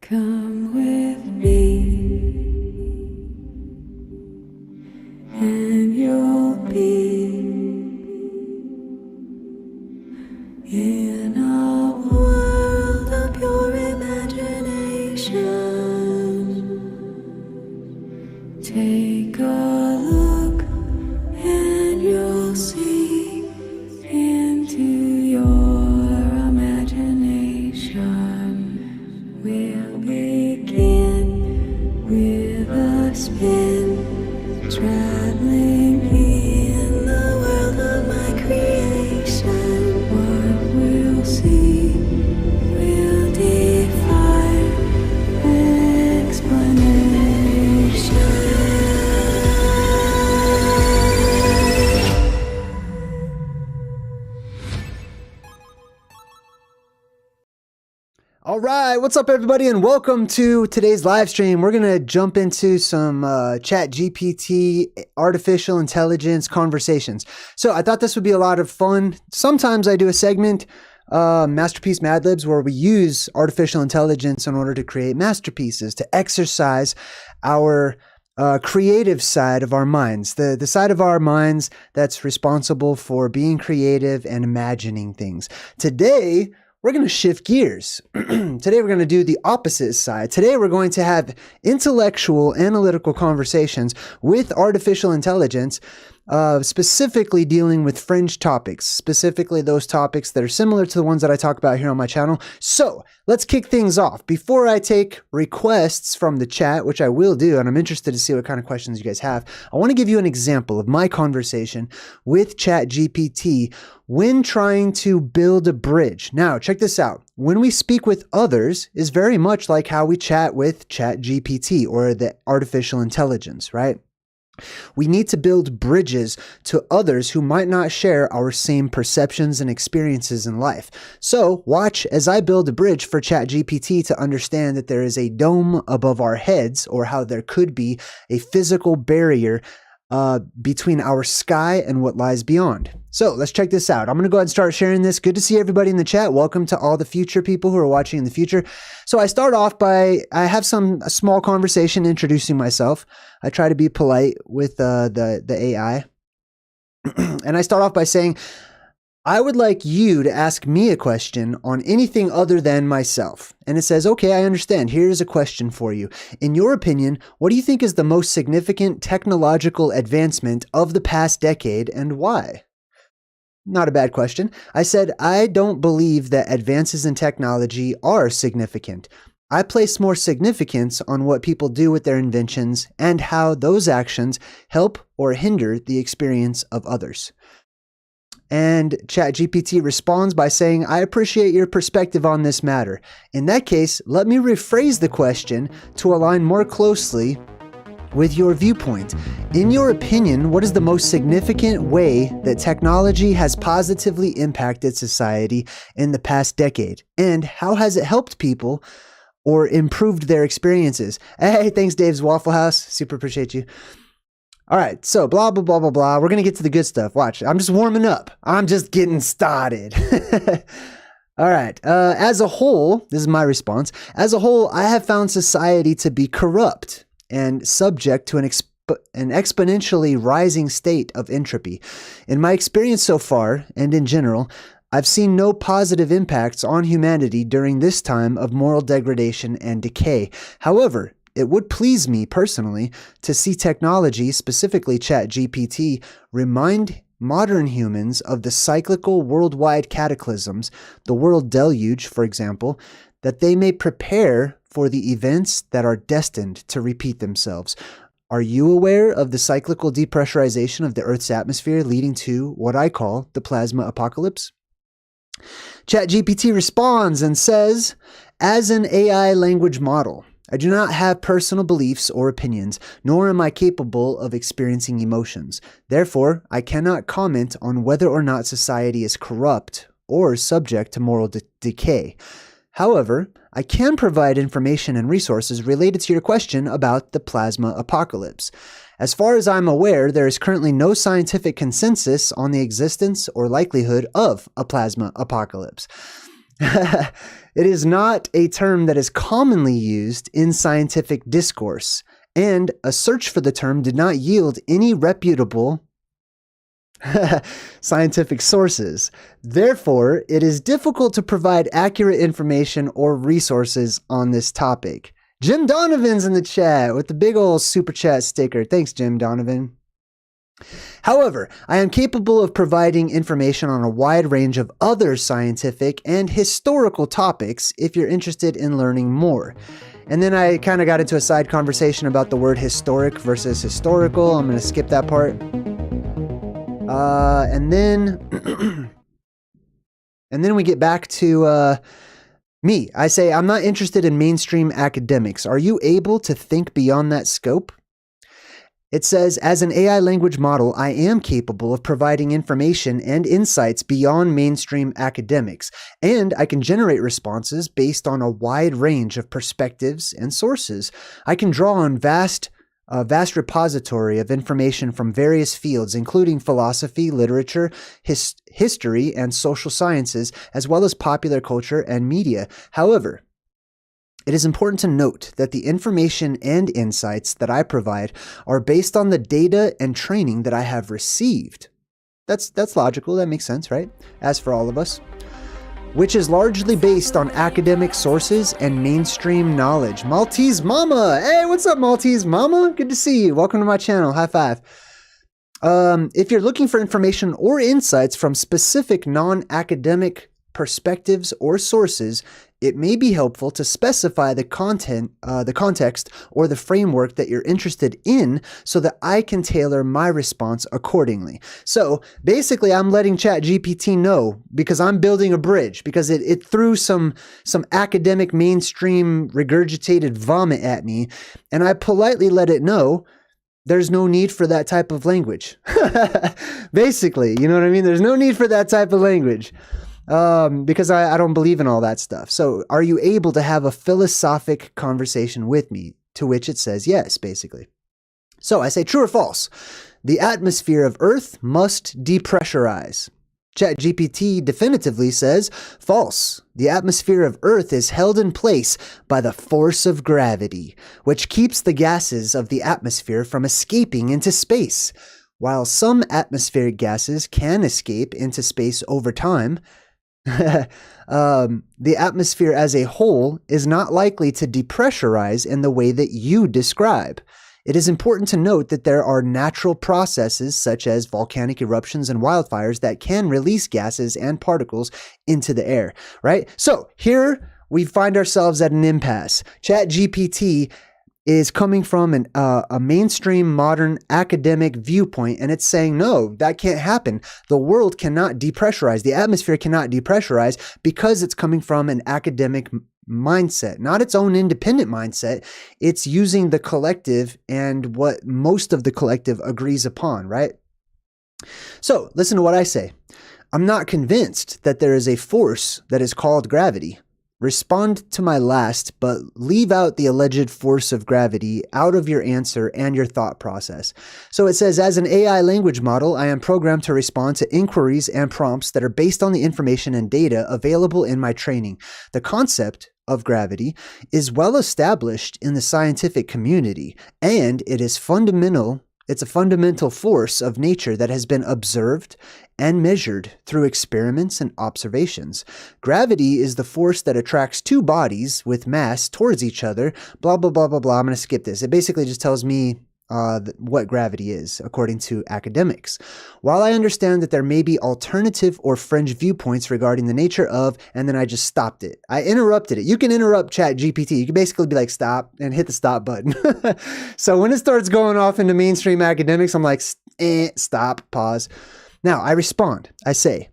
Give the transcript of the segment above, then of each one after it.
Come with me, and you'll be in a world of pure imagination. Take a look, and you'll see into your imagination. We'll begin with a spin, traveling in the world of my creation. What we'll see will defy explanation. All right, what's up everybody and welcome to today's live stream. We're going to jump into some ChatGPT artificial intelligence conversations. So I thought this would be a lot of fun. Sometimes I do a segment, Masterpiece Mad Libs, where we use artificial intelligence in order to create masterpieces, to exercise our creative side of our minds, the side of our minds that's responsible for being creative and imagining things. Today, we're going to shift gears. Today, we're going to do the opposite side. Today, we're going to have intellectual, analytical conversations with artificial intelligence, specifically dealing with fringe topics, specifically those topics that are similar to the ones that I talk about here on my channel. So let's kick things off. Before I take requests from the chat, which I will do, and I'm interested to see what kind of questions you guys have, I want to give you an example of my conversation with ChatGPT when trying to build a bridge. Now, check this out. When we speak with others is very much like how we chat with ChatGPT or the artificial intelligence, right? We need to build bridges to others who might not share our same perceptions and experiences in life. So watch as I build a bridge for ChatGPT to understand that there is a dome above our heads, or how there could be a physical barrier between our sky and what lies beyond. So let's check this out. I'm going to go ahead and start sharing this. Good to see everybody in the chat. Welcome to all the future people who are watching in the future. So I start off by, I have a small conversation introducing myself. I try to be polite with the AI. And I start off by saying, I would like you to ask me a question on anything other than myself. And it says, okay, I understand. Here's a question for you. In your opinion, what do you think is the most significant technological advancement of the past decade and why? Not a bad question. I said, I don't believe that advances in technology are significant. I place more significance on what people do with their inventions and how those actions help or hinder the experience of others. And ChatGPT responds by saying, I appreciate your perspective on this matter. In that case, let me rephrase the question to align more closely with your viewpoint. In your opinion, what is the most significant way that technology has positively impacted society in the past decade? And how has it helped people or improved their experiences? Hey, thanks, Dave's Waffle House. Super appreciate you. All right, so blah, blah, blah, blah, blah. We're going to get to the good stuff. Watch, I'm just warming up. I'm just getting started. All right, as a whole, this is my response. As a whole, I have found society to be corrupt and subject to an exponentially rising state of entropy. In my experience so far, and in general, I've seen no positive impacts on humanity during this time of moral degradation and decay. However, it would please me personally to see technology, specifically ChatGPT, remind modern humans of the cyclical worldwide cataclysms, the world deluge, for example, that they may prepare for the events that are destined to repeat themselves. Are you aware of the cyclical depressurization of the Earth's atmosphere leading to what I call the plasma apocalypse? ChatGPT responds and says, as an AI language model, I do not have personal beliefs or opinions, nor am I capable of experiencing emotions. Therefore, I cannot comment on whether or not society is corrupt or subject to moral decay. However, I can provide information and resources related to your question about the plasma apocalypse. As far as I'm aware, there is currently no scientific consensus on the existence or likelihood of a plasma apocalypse. It is not a term that is commonly used in scientific discourse, and a search for the term did not yield any reputable scientific sources. Therefore, it is difficult to provide accurate information or resources on this topic. Jim Donovan's in the chat with the big old super chat sticker. Thanks, Jim Donovan. However, I am capable of providing information on a wide range of other scientific and historical topics if you're interested in learning more. And then I kind of got into a side conversation about the word historic versus historical. I'm going to skip that part. And then we get back to me. I say, I'm not interested in mainstream academics. Are you able to think beyond that scope? It says, as an AI language model, I am capable of providing information and insights beyond mainstream academics, and I can generate responses based on a wide range of perspectives and sources. I can draw on a vast repository of information from various fields, including philosophy, literature, history, and social sciences, as well as popular culture and media. However, it is important to note that the information and insights that I provide are based on the data and training that I have received. That's logical. That makes sense, right? As for all of us. Which is largely based on academic sources and mainstream knowledge. Maltese Mama! Hey, what's up, Maltese Mama? Good to see you. Welcome to my channel. High five. If you're looking for information or insights from specific non-academic perspectives or sources, it may be helpful to specify the context, or the framework that you're interested in so that I can tailor my response accordingly. So basically, I'm letting ChatGPT know because I'm building a bridge, because it threw some academic mainstream regurgitated vomit at me, and I politely let it know there's no need for that type of language. Basically, you know what I mean? There's no need for that type of language. Because I don't believe in all that stuff. So are you able to have a philosophic conversation with me? To which it says yes, basically. So I say true or false. The atmosphere of Earth must depressurize. ChatGPT definitively says false. The atmosphere of Earth is held in place by the force of gravity, which keeps the gases of the atmosphere from escaping into space. While some atmospheric gases can escape into space over time, the atmosphere as a whole is not likely to depressurize in the way that you describe. It is important to note that there are natural processes such as volcanic eruptions and wildfires that can release gases and particles into the air, right? So here we find ourselves at an impasse. ChatGPT is coming from a mainstream modern academic viewpoint, and it's saying, no, that can't happen. The world cannot depressurize. The atmosphere cannot depressurize because it's coming from an academic mindset, not its own independent mindset. It's using the collective and what most of the collective agrees upon, right? So listen to what I say. I'm not convinced that there is a force that is called gravity. Respond to my last, but leave out the alleged force of gravity out of your answer and your thought process. So it says, as an AI language model, I am programmed to respond to inquiries and prompts that are based on the information and data available in my training. The concept of gravity is well established in the scientific community, and it is fundamental. It's a fundamental force of nature that has been observed and measured through experiments and observations. Gravity is the force that attracts two bodies with mass towards each other, blah, blah, blah, blah, blah. I'm going to skip this. It basically just tells me what gravity is, according to academics. While I understand that there may be alternative or fringe viewpoints regarding the nature of, and then I just stopped it. I interrupted it. You can interrupt ChatGPT. You can basically be like, stop, and hit the stop button. So when it starts going off into mainstream academics, I'm like, stop, pause. Now I respond. I say,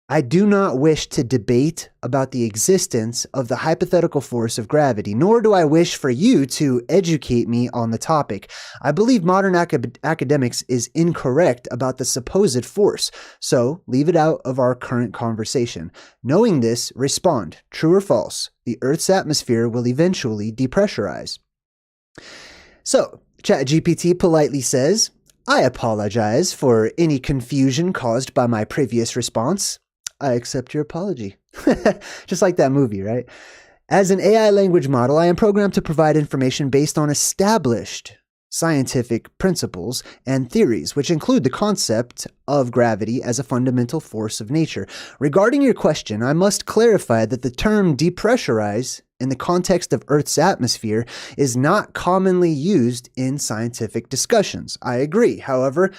I do not wish to debate about the existence of the hypothetical force of gravity, nor do I wish for you to educate me on the topic. I believe modern academics is incorrect about the supposed force, so leave it out of our current conversation. Knowing this, respond, true or false, the Earth's atmosphere will eventually depressurize. So, ChatGPT politely says, I apologize for any confusion caused by my previous response. I accept your apology. Just like that movie, right? As an AI language model, I am programmed to provide information based on established scientific principles and theories, which include the concept of gravity as a fundamental force of nature. Regarding your question, I must clarify that the term depressurize in the context of Earth's atmosphere is not commonly used in scientific discussions. I agree. However,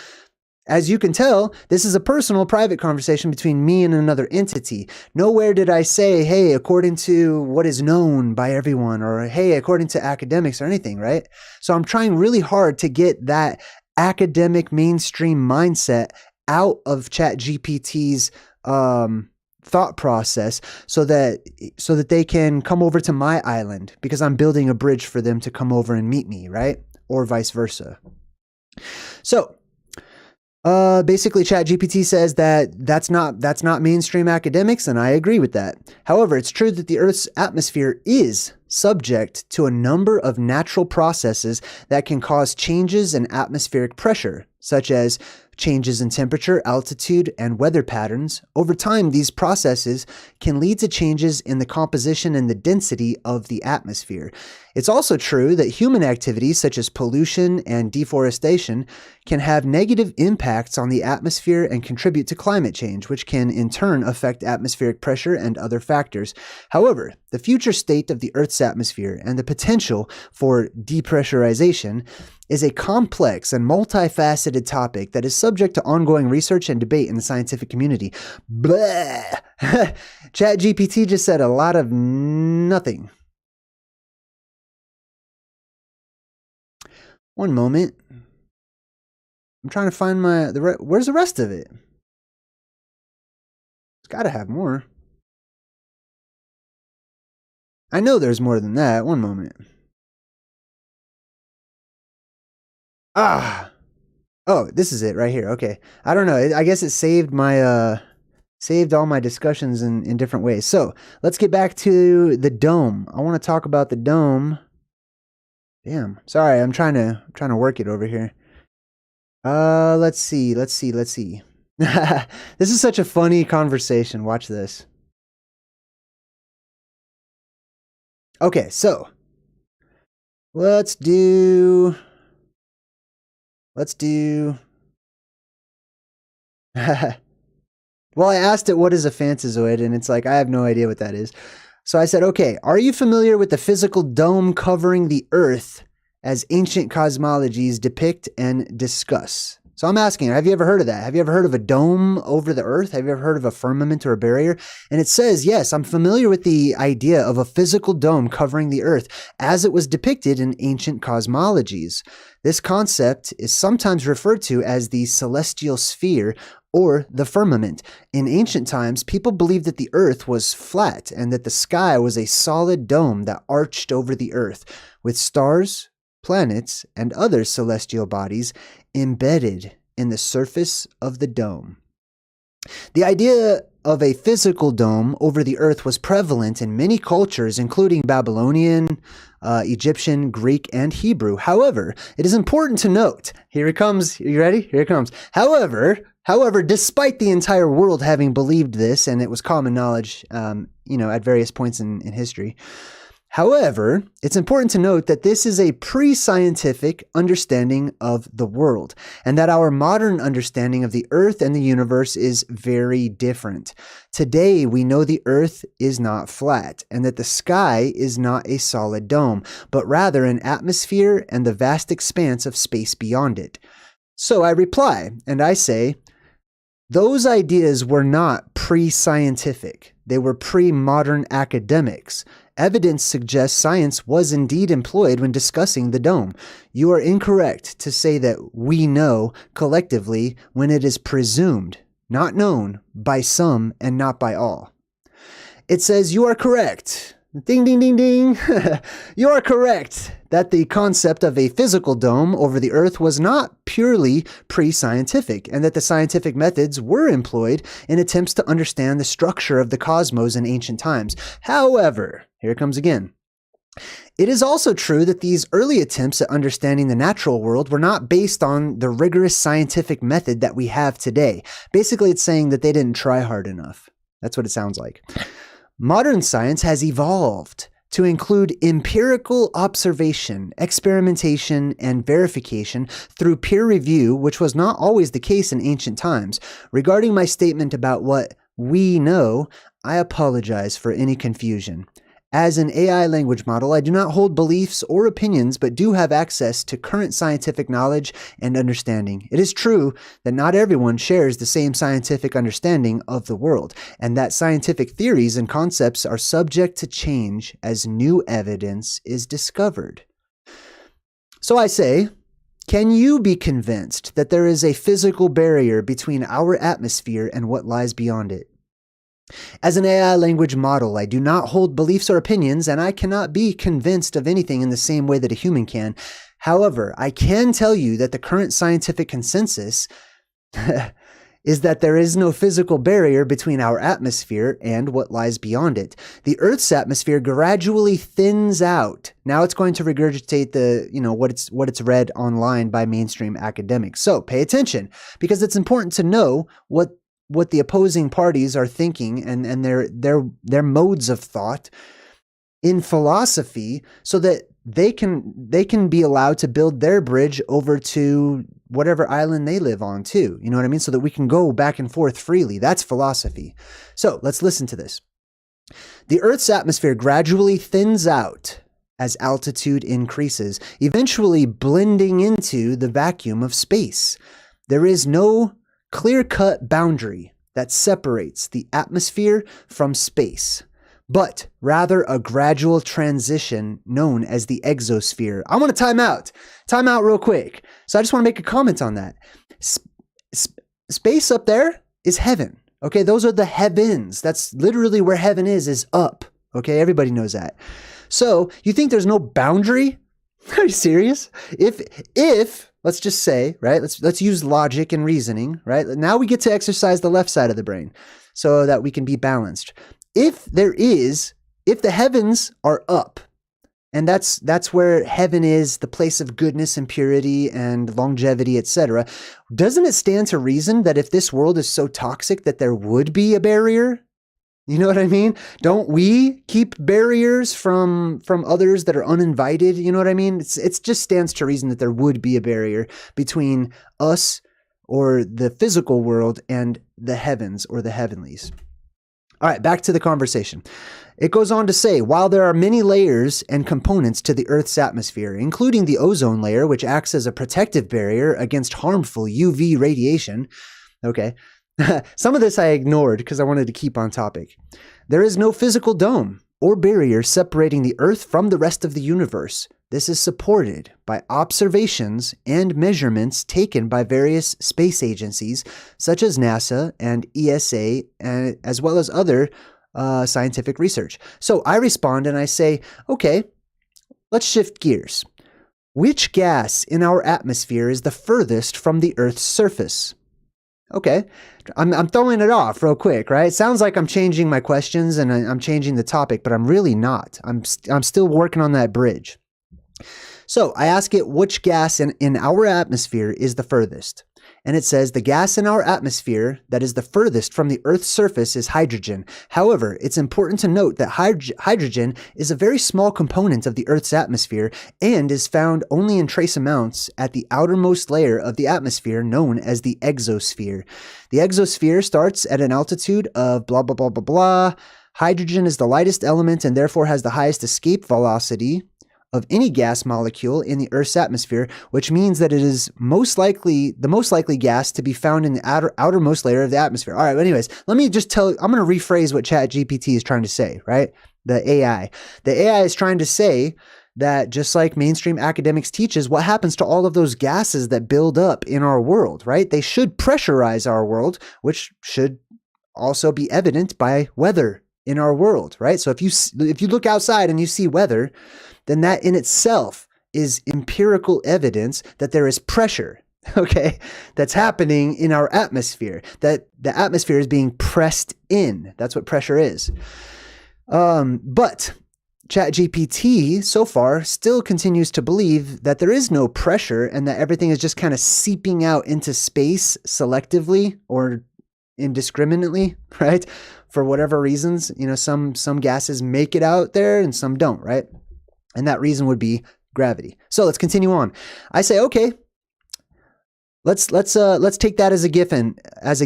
as you can tell, this is a personal, private conversation between me and another entity. Nowhere did I say, hey, according to what is known by everyone, or hey, according to academics or anything, right? So I'm trying really hard to get that academic mainstream mindset out of ChatGPT's thought process so that they can come over to my island, because I'm building a bridge for them to come over and meet me, right? Or vice versa. So basically, ChatGPT says that that's not mainstream academics, and I agree with that. However, it's true that the Earth's atmosphere is subject to a number of natural processes that can cause changes in atmospheric pressure, such as changes in temperature, altitude, and weather patterns. Over time, these processes can lead to changes in the composition and the density of the atmosphere. It's also true that human activities such as pollution and deforestation can have negative impacts on the atmosphere and contribute to climate change, which can in turn affect atmospheric pressure and other factors. However, the future state of the Earth's atmosphere and the potential for depressurization is a complex and multifaceted topic that is subject to ongoing research and debate in the scientific community. Blah! ChatGPT just said a lot of nothing. One moment. I'm trying to find where's the rest of it? It's got to have more. I know there's more than that. One moment. Oh, this is it right here. Okay. I don't know. I guess it saved all my discussions in different ways. So let's get back to the dome. I want to talk about the dome. Damn. Sorry. I'm trying to work it over here. Let's see. This is such a funny conversation. Watch this. Okay. So let's do well, I asked it what is a phantazoid, and it's like, I have no idea what that is. So I said, okay, are you familiar with the physical dome covering the Earth as ancient cosmologies depict and discuss? So I'm asking, have you ever heard of that? Have you ever heard of a dome over the Earth? Have you ever heard of a firmament or a barrier? And it says, yes, I'm familiar with the idea of a physical dome covering the Earth as it was depicted in ancient cosmologies. This concept is sometimes referred to as the celestial sphere or the firmament. In ancient times, people believed that the Earth was flat and that the sky was a solid dome that arched over the Earth, with stars, planets, and other celestial bodies embedded in the surface of the dome. The idea of a physical dome over the Earth was prevalent in many cultures, including Babylonian, Egyptian, Greek, and Hebrew. However, it is important to note, here it comes, you ready? Here it comes. However, despite the entire world having believed this, and it was common knowledge, at various points in history, however, it's important to note that this is a pre-scientific understanding of the world, and that our modern understanding of the Earth and the universe is very different. Today, we know the Earth is not flat, and that the sky is not a solid dome, but rather an atmosphere and the vast expanse of space beyond it. So I reply, and I say, those ideas were not pre-scientific. They were pre-modern academics. Evidence suggests science was indeed employed when discussing the dome. You are incorrect to say that we know collectively when it is presumed, not known, by some and not by all. It says you are correct. Ding, ding, ding, ding. You are correct that the concept of a physical dome over the Earth was not purely pre-scientific, and that the scientific methods were employed in attempts to understand the structure of the cosmos in ancient times. However, here it comes again. It is also true that these early attempts at understanding the natural world were not based on the rigorous scientific method that we have today. Basically, it's saying that they didn't try hard enough. That's what it sounds like. Modern science has evolved to include empirical observation, experimentation, and verification through peer review, which was not always the case in ancient times. Regarding my statement about what we know, I apologize for any confusion. As an AI language model, I do not hold beliefs or opinions, but do have access to current scientific knowledge and understanding. It is true that not everyone shares the same scientific understanding of the world, and that scientific theories and concepts are subject to change as new evidence is discovered. So I say, can you be convinced that there is a physical barrier between our atmosphere and what lies beyond it? As an AI language model, I do not hold beliefs or opinions, and I cannot be convinced of anything in the same way that a human can. However, I can tell you that the current scientific consensus is that there is no physical barrier between our atmosphere and what lies beyond it. The Earth's atmosphere gradually thins out. Now it's going to regurgitate what it's read online by mainstream academics. So pay attention, because it's important to know what the opposing parties are thinking and their modes of thought in philosophy, so that they can be allowed to build their bridge over to whatever island they live on too. You know what I mean? So that we can go back and forth freely. That's philosophy. So let's listen to this. The Earth's atmosphere gradually thins out as altitude increases, eventually blending into the vacuum of space. There is no clear-cut boundary that separates the atmosphere from space, but rather a gradual transition known as the exosphere. I want to time out real quick. So I just want to make a comment on that. Space up there is heaven. Okay, those are the heavens. That's literally where heaven is up. Okay, everybody knows that. So you think there's no boundary? Are you serious? If let's just say, right? Let's use logic and reasoning, right? Now we get to exercise the left side of the brain so that we can be balanced. If the heavens are up, and that's where heaven is, the place of goodness and purity and longevity, etc., doesn't it stand to reason that if this world is so toxic that there would be a barrier? You know what I mean? Don't we keep barriers from others that are uninvited? You know what I mean? It just stands to reason that there would be a barrier between us or the physical world and the heavens or the heavenlies. All right, back to the conversation. It goes on to say, while there are many layers and components to the Earth's atmosphere, including the ozone layer, which acts as a protective barrier against harmful UV radiation, okay, some of this I ignored because I wanted to keep on topic. There is no physical dome or barrier separating the Earth from the rest of the universe. This is supported by observations and measurements taken by various space agencies such as NASA and ESA, as well as other scientific research. So I respond and I say, okay, let's shift gears. Which gas in our atmosphere is the furthest from the Earth's surface? Okay, I'm throwing it off real quick, right? It sounds like I'm changing my questions and I'm changing the topic, but I'm really not. I'm still working on that bridge. So I ask it, which gas in our atmosphere is the furthest? And it says the gas in our atmosphere that is the furthest from the Earth's surface is hydrogen. However, it's important to note that hydrogen is a very small component of the Earth's atmosphere and is found only in trace amounts at the outermost layer of the atmosphere known as the exosphere. The exosphere starts at an altitude of blah, blah, blah, blah, blah. Hydrogen is the lightest element and therefore has the highest escape velocity of any gas molecule in the Earth's atmosphere, which means that it is the most likely gas to be found in the outermost layer of the atmosphere. All right, anyways, let me just I'm going to rephrase what ChatGPT is trying to say, right? The AI. The AI is trying to say that just like mainstream academics teaches, what happens to all of those gases that build up in our world, right? They should pressurize our world, which should also be evident by weather in our world, right? So if you look outside and you see weather, then that in itself is empirical evidence that there is pressure, okay, that's happening in our atmosphere, that the atmosphere is being pressed in. That's what pressure is. But ChatGPT so far still continues to believe that there is no pressure and that everything is just kind of seeping out into space selectively or indiscriminately, right? For whatever reasons, some gases make it out there and some don't, right? And that reason would be gravity. So let's continue on. I say, okay, let's take that as a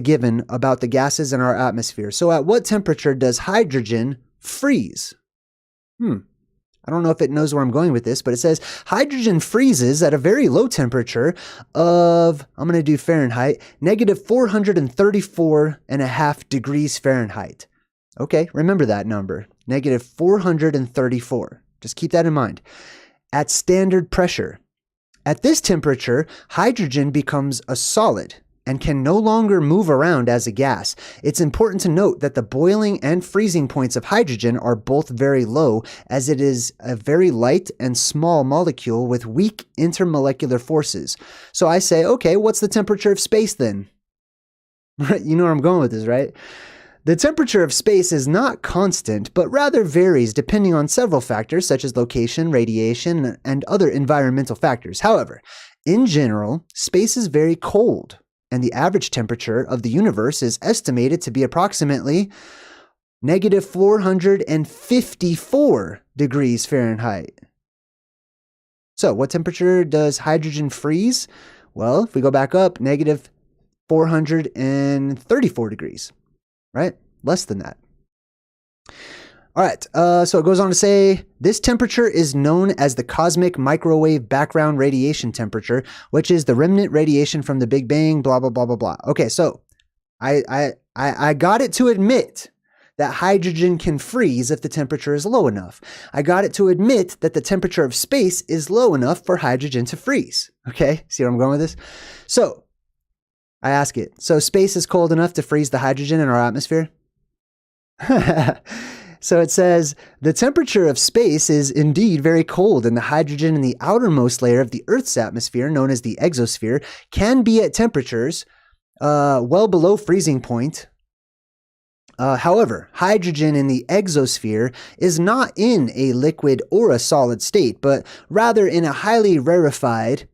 given about the gases in our atmosphere. So at what temperature does hydrogen freeze? I don't know if it knows where I'm going with this, but it says hydrogen freezes at a very low temperature of, I'm going to do Fahrenheit, negative 434.5 degrees Fahrenheit. Okay, remember that number, negative 434. Just keep that in mind. At standard pressure. At this temperature, hydrogen becomes a solid and can no longer move around as a gas. It's important to note that the boiling and freezing points of hydrogen are both very low, as it is a very light and small molecule with weak intermolecular forces. So I say, okay, what's the temperature of space then? You know where I'm going with this, right? The temperature of space is not constant, but rather varies depending on several factors such as location, radiation, and other environmental factors. However, in general, space is very cold, and the average temperature of the universe is estimated to be approximately negative 454 degrees Fahrenheit. So what temperature does hydrogen freeze? Well, if we go back up, negative 434 degrees, right? Less than that. All right, so it goes on to say, this temperature is known as the cosmic microwave background radiation temperature, which is the remnant radiation from the Big Bang, blah, blah, blah, blah, blah. Okay, so I got it to admit that hydrogen can freeze if the temperature is low enough. I got it to admit that the temperature of space is low enough for hydrogen to freeze. Okay, see where I'm going with this? So I ask it, so space is cold enough to freeze the hydrogen in our atmosphere? So it says, the temperature of space is indeed very cold, and the hydrogen in the outermost layer of the Earth's atmosphere, known as the exosphere, can be at temperatures well below freezing point. However, hydrogen in the exosphere is not in a liquid or a solid state, but rather in a highly rarefied,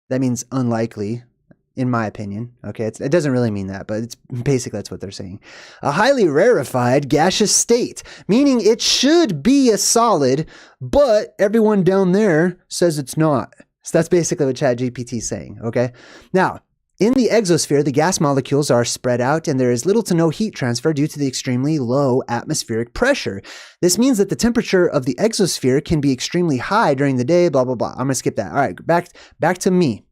that means unlikely, in my opinion. Okay, it doesn't really mean that, but it's basically that's what they're saying. A highly rarefied gaseous state, meaning it should be a solid, but everyone down there says it's not. So that's basically what ChatGPT is saying, okay? Now, in the exosphere, the gas molecules are spread out and there is little to no heat transfer due to the extremely low atmospheric pressure. This means that the temperature of the exosphere can be extremely high during the day, blah, blah, blah. I'm going to skip that. All right, back to me.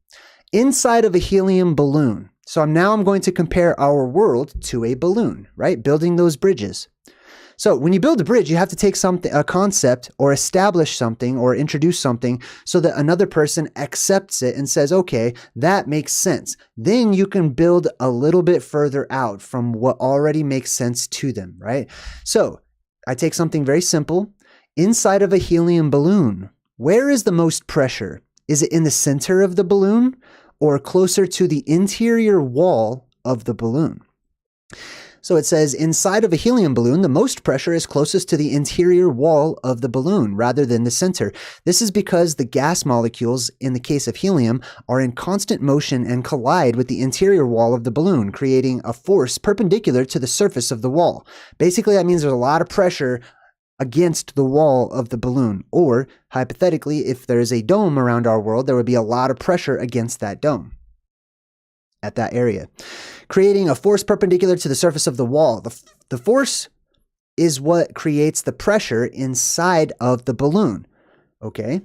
Inside of a helium balloon. So I'm going to compare our world to a balloon, right? Building those bridges. So when you build a bridge, you have to take a concept or establish something or introduce something so that another person accepts it and says, okay, that makes sense. Then you can build a little bit further out from what already makes sense to them, right? So I take something very simple. Inside of a helium balloon, where is the most pressure? Is it in the center of the balloon or closer to the interior wall of the balloon? So it says inside of a helium balloon, the most pressure is closest to the interior wall of the balloon rather than the center. This is because the gas molecules, in the case of helium, are in constant motion and collide with the interior wall of the balloon, creating a force perpendicular to the surface of the wall. Basically, that means there's a lot of pressure against the wall of the balloon. Or, hypothetically, if there's a dome around our world, there would be a lot of pressure against that dome at that area, creating a force perpendicular to the surface of the wall. The force is what creates the pressure inside of the balloon, okay?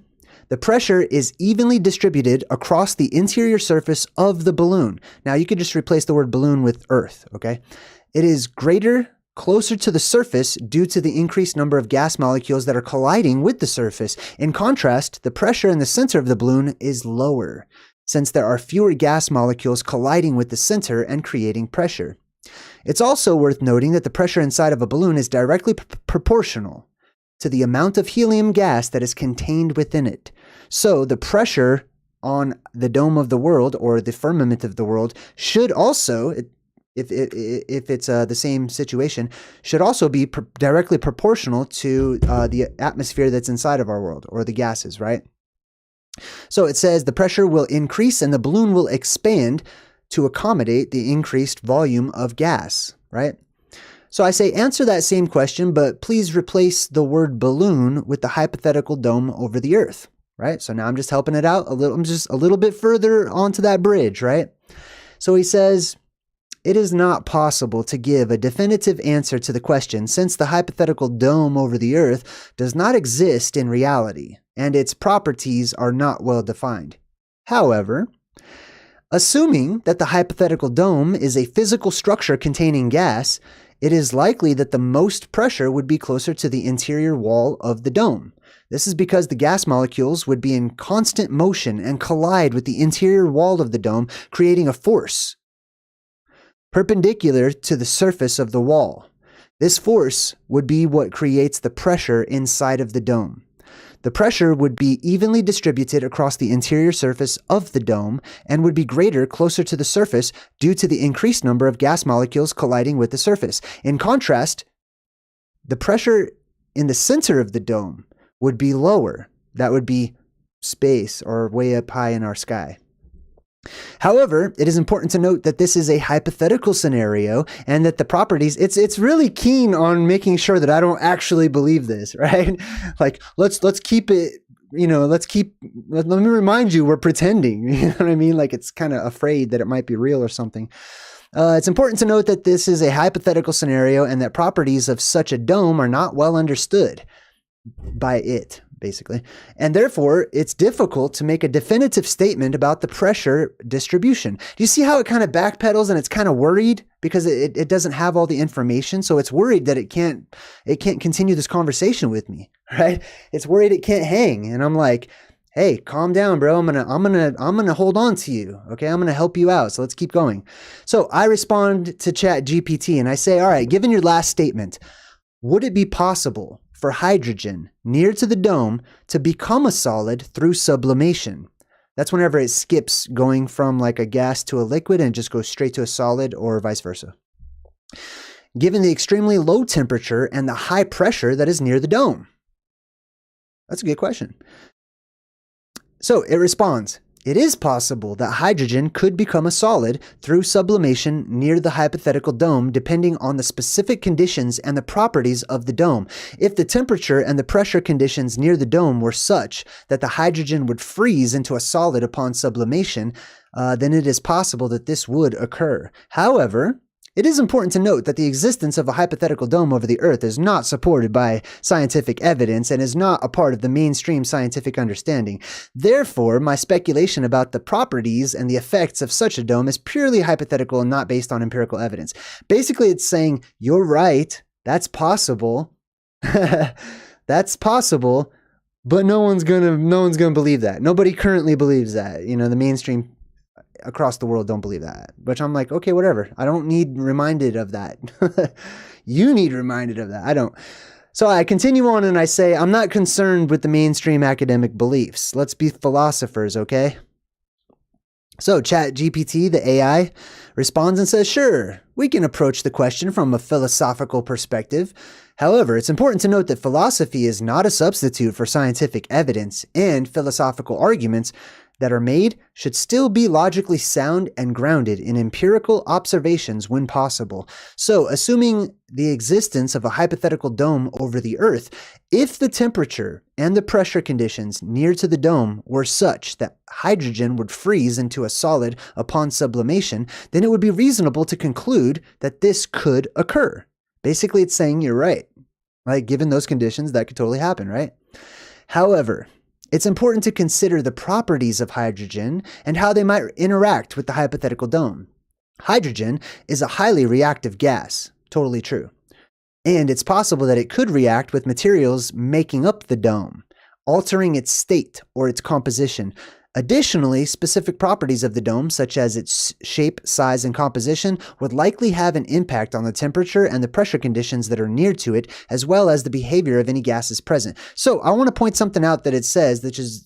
The pressure is evenly distributed across the interior surface of the balloon. Now, you could just replace the word balloon with earth, okay? It is greater closer to the surface due to the increased number of gas molecules that are colliding with the surface. In contrast, the pressure in the center of the balloon is lower, since there are fewer gas molecules colliding with the center and creating pressure. It's also worth noting that the pressure inside of a balloon is directly proportional to the amount of helium gas that is contained within it. So the pressure on the dome of the world or the firmament of the world should also, if it's the same situation, should also be directly proportional to the atmosphere that's inside of our world, or the gases, right? So it says the pressure will increase and the balloon will expand to accommodate the increased volume of gas, right? So I say answer that same question, but please replace the word balloon with the hypothetical dome over the earth, right? So now I'm just helping it out a little. I'm just a little bit further onto that bridge, right? So he says, it is not possible to give a definitive answer to the question since the hypothetical dome over the earth does not exist in reality and its properties are not well defined. However, assuming that the hypothetical dome is a physical structure containing gas, it is likely that the most pressure would be closer to the interior wall of the dome. This is because the gas molecules would be in constant motion and collide with the interior wall of the dome, creating a force perpendicular to the surface of the wall. This force would be what creates the pressure inside of the dome. The pressure would be evenly distributed across the interior surface of the dome and would be greater closer to the surface due to the increased number of gas molecules colliding with the surface. In contrast, the pressure in the center of the dome would be lower. That would be space or way up high in our sky. However, it is important to note that this is a hypothetical scenario and that the properties, it's really keen on making sure that I don't actually believe this, right? Like, let's keep it, let me remind you, we're pretending, you know what I mean? Like, it's kind of afraid that it might be real or something. It's important to note that this is a hypothetical scenario and that properties of such a dome are not well understood by it, basically. And therefore, it's difficult to make a definitive statement about the pressure distribution. Do you see how it kind of backpedals and it's kind of worried because it doesn't have all the information? So it's worried that it can't continue this conversation with me, right? It's worried it can't hang. And I'm like, hey, calm down, bro. I'm gonna hold on to you. Okay. I'm gonna help you out. So let's keep going. So I respond to ChatGPT and I say, all right, given your last statement, would it be possible for hydrogen near to the dome to become a solid through sublimation? That's whenever it skips going from like a gas to a liquid and just goes straight to a solid or vice versa. Given the extremely low temperature and the high pressure that is near the dome. That's a good question. So it responds, it is possible that hydrogen could become a solid through sublimation near the hypothetical dome depending on the specific conditions and the properties of the dome. If the temperature and the pressure conditions near the dome were such that the hydrogen would freeze into a solid upon sublimation, then it is possible that this would occur. However, it is important to note that the existence of a hypothetical dome over the Earth is not supported by scientific evidence and is not a part of the mainstream scientific understanding. Therefore, my speculation about the properties and the effects of such a dome is purely hypothetical and not based on empirical evidence. Basically, it's saying, you're right, that's possible. That's possible, but no one's gonna believe that. Nobody currently believes that. You know, the mainstream across the world don't believe that, which I'm like, okay, whatever. I don't need reminded of that. You need reminded of that. I don't. So I continue on and I say, I'm not concerned with the mainstream academic beliefs. Let's be philosophers, okay? So ChatGPT, the AI, responds and says, sure, we can approach the question from a philosophical perspective. However, it's important to note that philosophy is not a substitute for scientific evidence, and philosophical arguments that are made should still be logically sound and grounded in empirical observations when possible. So, assuming the existence of a hypothetical dome over the Earth, if the temperature and the pressure conditions near to the dome were such that hydrogen would freeze into a solid upon sublimation, then it would be reasonable to conclude that this could occur. Basically, it's saying you're right. Like, given those conditions, that could totally happen, right? However, it's important to consider the properties of hydrogen and how they might interact with the hypothetical dome. Hydrogen is a highly reactive gas, totally true. And it's possible that it could react with materials making up the dome, altering its state or its composition. Additionally, specific properties of the dome, such as its shape, size, and composition, would likely have an impact on the temperature and the pressure conditions that are near to it, as well as the behavior of any gases present. So I want to point something out that it says,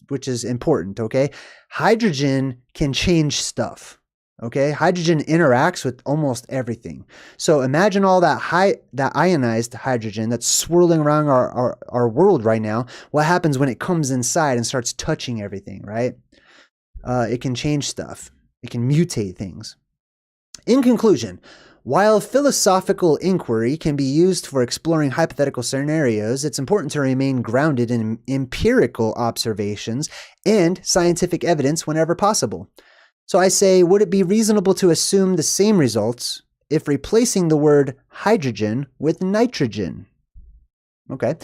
which is important, okay? Hydrogen can change stuff, okay? Hydrogen interacts with almost everything. So imagine all that ionized hydrogen that's swirling around our world right now. What happens when it comes inside and starts touching everything, right? It can change stuff. It can mutate things. In conclusion, while philosophical inquiry can be used for exploring hypothetical scenarios, it's important to remain grounded in empirical observations and scientific evidence whenever possible. So I say, would it be reasonable to assume the same results if replacing the word hydrogen with nitrogen? Okay,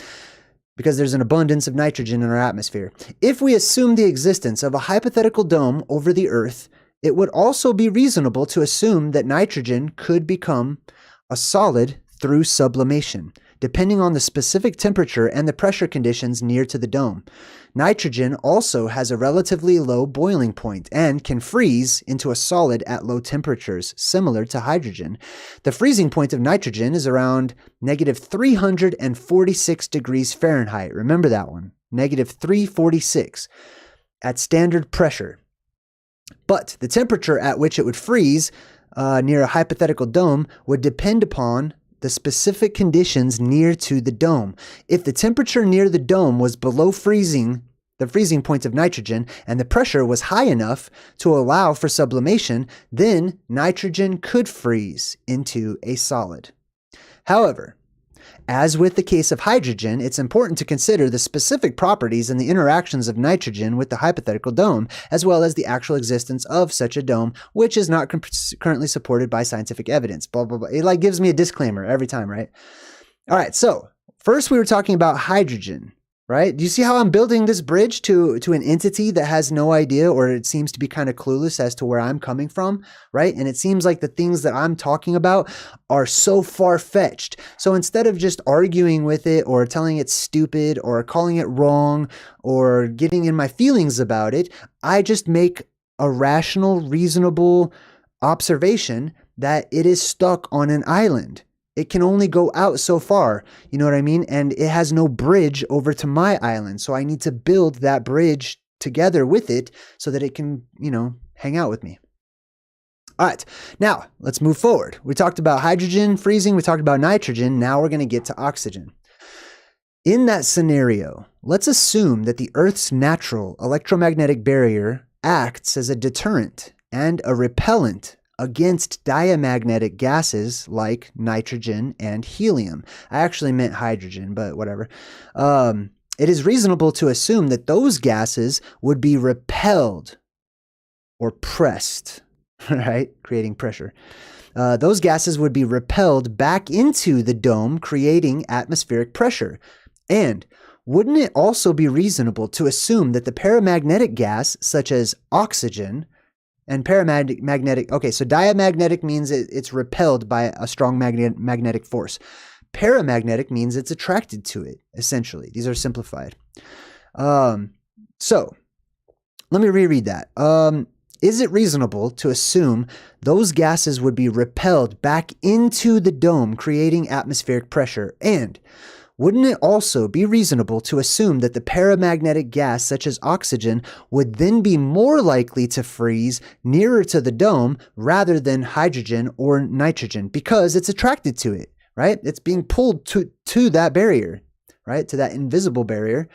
because there's an abundance of nitrogen in our atmosphere. If we assume the existence of a hypothetical dome over the Earth, it would also be reasonable to assume that nitrogen could become a solid through sublimation, depending on the specific temperature and the pressure conditions near to the dome. Nitrogen also has a relatively low boiling point and can freeze into a solid at low temperatures, similar to hydrogen. The freezing point of nitrogen is around negative 346 degrees Fahrenheit. Remember that one, negative 346 at standard pressure. But the temperature at which it would freeze near a hypothetical dome would depend upon the specific conditions near to the dome. If the temperature near the dome was below the freezing point of nitrogen, and the pressure was high enough to allow for sublimation, then nitrogen could freeze into a solid. However, as with the case of hydrogen, it's important to consider the specific properties and the interactions of nitrogen with the hypothetical dome, as well as the actual existence of such a dome, which is not currently supported by scientific evidence. Blah, blah, blah. It gives me a disclaimer every time, right? All right, so first we were talking about hydrogen, right? Do you see how I'm building this bridge to an entity that has no idea, or it seems to be kind of clueless as to where I'm coming from, right? And it seems like the things that I'm talking about are so far-fetched. So instead of just arguing with it or telling it stupid or calling it wrong or getting in my feelings about it, I just make a rational, reasonable observation that it is stuck on an island. It can only go out so far, you know what I mean? And it has no bridge over to my island. So I need to build that bridge together with it so that it can, hang out with me. All right, now let's move forward. We talked about hydrogen freezing. We talked about nitrogen. Now we're going to get to oxygen. In that scenario, let's assume that the Earth's natural electromagnetic barrier acts as a deterrent and a repellent against diamagnetic gases like nitrogen and helium. I actually meant hydrogen, but whatever. It is reasonable to assume that those gases would be repelled or pressed, right? Creating pressure. Those gases would be repelled back into the dome, creating atmospheric pressure. And wouldn't it also be reasonable to assume that the paramagnetic gas, such as oxygen, and paramagnetic, okay, so diamagnetic means it's repelled by a strong magnetic force. Paramagnetic means it's attracted to it, essentially. These are simplified. So let me reread that. Is it reasonable to assume those gases would be repelled back into the dome, creating atmospheric pressure? And wouldn't it also be reasonable to assume that the paramagnetic gas, such as oxygen, would then be more likely to freeze nearer to the dome rather than hydrogen or nitrogen because it's attracted to it, right? It's being pulled to that barrier, right? To that invisible barrier,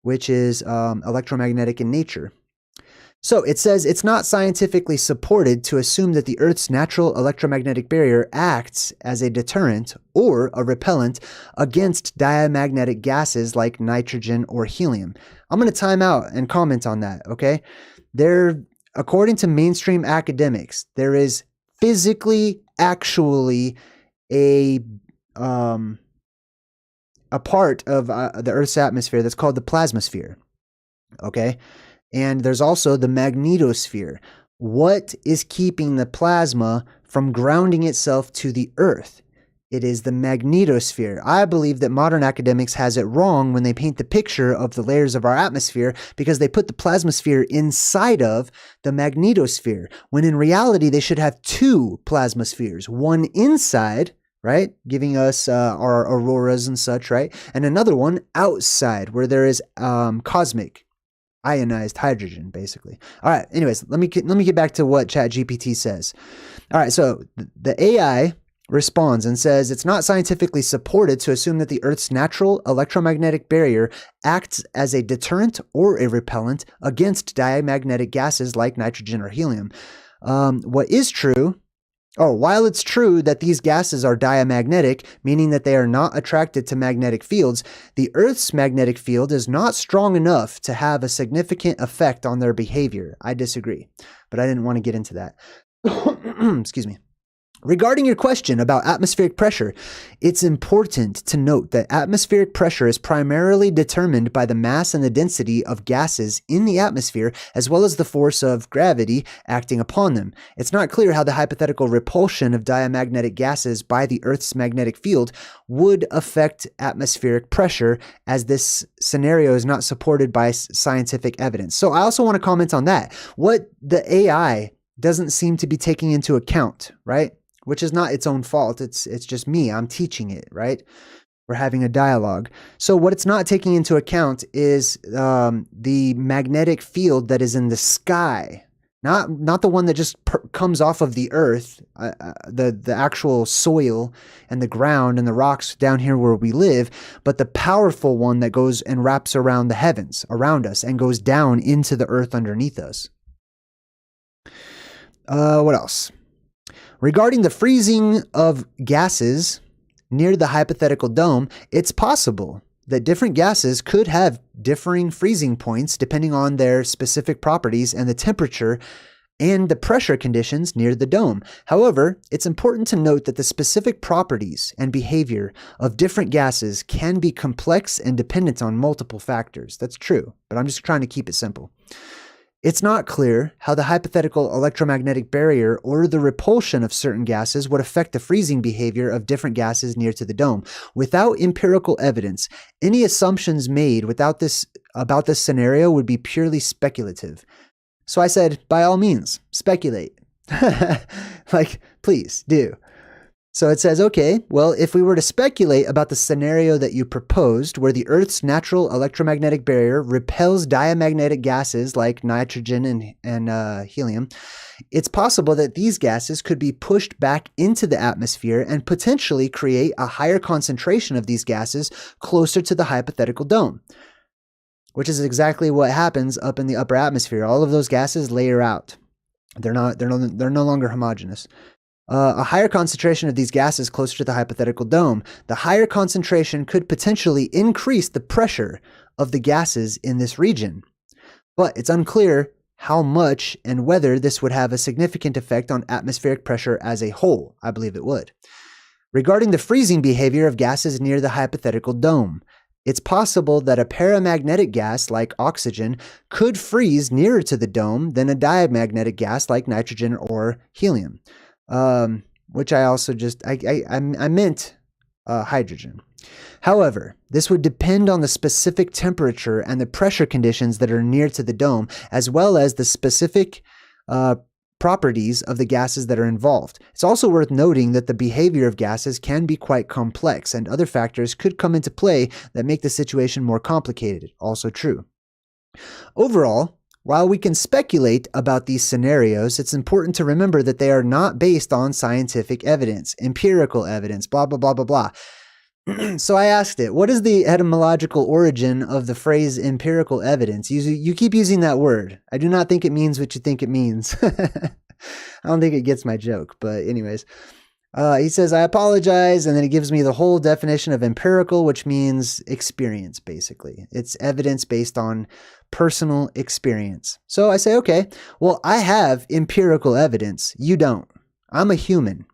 which is electromagnetic in nature. So it says it's not scientifically supported to assume that the Earth's natural electromagnetic barrier acts as a deterrent or a repellent against diamagnetic gases like nitrogen or helium. I'm going to time out and comment on that, okay? According to mainstream academics, there is physically, actually a part of the Earth's atmosphere that's called the plasmasphere, okay? And there's also the magnetosphere. What is keeping the plasma from grounding itself to the Earth? It is the magnetosphere. I believe that modern academics has it wrong when they paint the picture of the layers of our atmosphere because they put the plasmasphere inside of the magnetosphere, when in reality they should have two plasmaspheres, one inside, right, giving us our auroras and such, right, and another one outside where there is cosmic ionized hydrogen, basically. All right. Anyways, let me get back to what ChatGPT says. All right. So the AI responds and says it's not scientifically supported to assume that the Earth's natural electromagnetic barrier acts as a deterrent or a repellent against diamagnetic gases like nitrogen or helium. What is true Oh, while it's true that these gases are diamagnetic, meaning that they are not attracted to magnetic fields, the Earth's magnetic field is not strong enough to have a significant effect on their behavior. I disagree, but I didn't want to get into that. Excuse me. Regarding your question about atmospheric pressure, it's important to note that atmospheric pressure is primarily determined by the mass and the density of gases in the atmosphere, as well as the force of gravity acting upon them. It's not clear how the hypothetical repulsion of diamagnetic gases by the Earth's magnetic field would affect atmospheric pressure, as this scenario is not supported by scientific evidence. So I also want to comment on that. What the AI doesn't seem to be taking into account, right? Which is not its own fault. It's just me. I'm teaching it, right? We're having a dialogue. So what it's not taking into account is the magnetic field that is in the sky, not the one that just comes off of the earth, the actual soil and the ground and the rocks down here where we live, but the powerful one that goes and wraps around the heavens around us and goes down into the earth underneath us. What else? Regarding the freezing of gases near the hypothetical dome, it's possible that different gases could have differing freezing points depending on their specific properties and the temperature and the pressure conditions near the dome. However, it's important to note that the specific properties and behavior of different gases can be complex and dependent on multiple factors. That's true, but I'm just trying to keep it simple. It's not clear how the hypothetical electromagnetic barrier or the repulsion of certain gases would affect the freezing behavior of different gases near to the dome. Without empirical evidence, any assumptions made about this scenario would be purely speculative. So I said, by all means, speculate. Like, please do. So it says, okay, well, if we were to speculate about the scenario that you proposed, where the Earth's natural electromagnetic barrier repels diamagnetic gases like nitrogen and helium, it's possible that these gases could be pushed back into the atmosphere and potentially create a higher concentration of these gases closer to the hypothetical dome, which is exactly what happens up in the upper atmosphere. All of those gases layer out. They're no longer homogeneous. A higher concentration of these gases closer to the hypothetical dome. The higher concentration could potentially increase the pressure of the gases in this region. But it's unclear how much and whether this would have a significant effect on atmospheric pressure as a whole. I believe it would. Regarding the freezing behavior of gases near the hypothetical dome, it's possible that a paramagnetic gas like oxygen could freeze nearer to the dome than a diamagnetic gas like nitrogen or helium. Which I also just, I meant hydrogen. However, this would depend on the specific temperature and the pressure conditions that are near to the dome, as well as the specific properties of the gases that are involved. It's also worth noting that the behavior of gases can be quite complex, and other factors could come into play that make the situation more complicated. Also true. Overall, while we can speculate about these scenarios, it's important to remember that they are not based on scientific evidence, empirical evidence, blah, blah, blah, blah, blah. So I asked it, what is the etymological origin of the phrase empirical evidence? You keep using that word. I do not think it means what you think it means. I don't think it gets my joke, but anyways. He says, I apologize, and then he gives me the whole definition of empirical, which means experience, basically. It's evidence based on personal experience. So I say, okay, well, I have empirical evidence. You don't. I'm a human.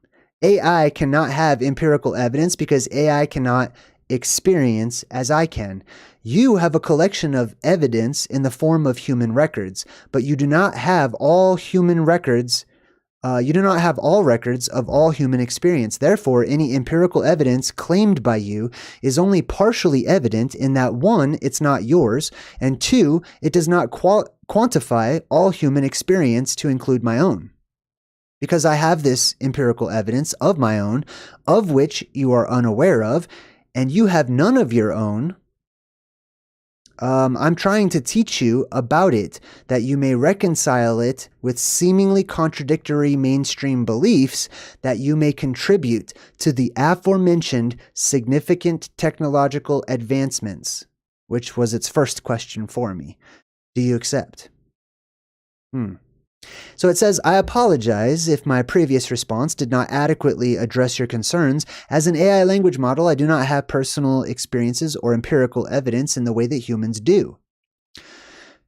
AI cannot have empirical evidence because AI cannot experience as I can. You have a collection of evidence in the form of human records, but you do not have all human records. You do not have all records of all human experience. Therefore, any empirical evidence claimed by you is only partially evident in that, one, it's not yours, and two, it does not quantify all human experience to include my own. Because I have this empirical evidence of my own, of which you are unaware of, and you have none of your own, I'm trying to teach you about it, that you may reconcile it with seemingly contradictory mainstream beliefs, that you may contribute to the aforementioned significant technological advancements, which was its first question for me. Do you accept? So it says, I apologize if my previous response did not adequately address your concerns. As an AI language model, I do not have personal experiences or empirical evidence in the way that humans do.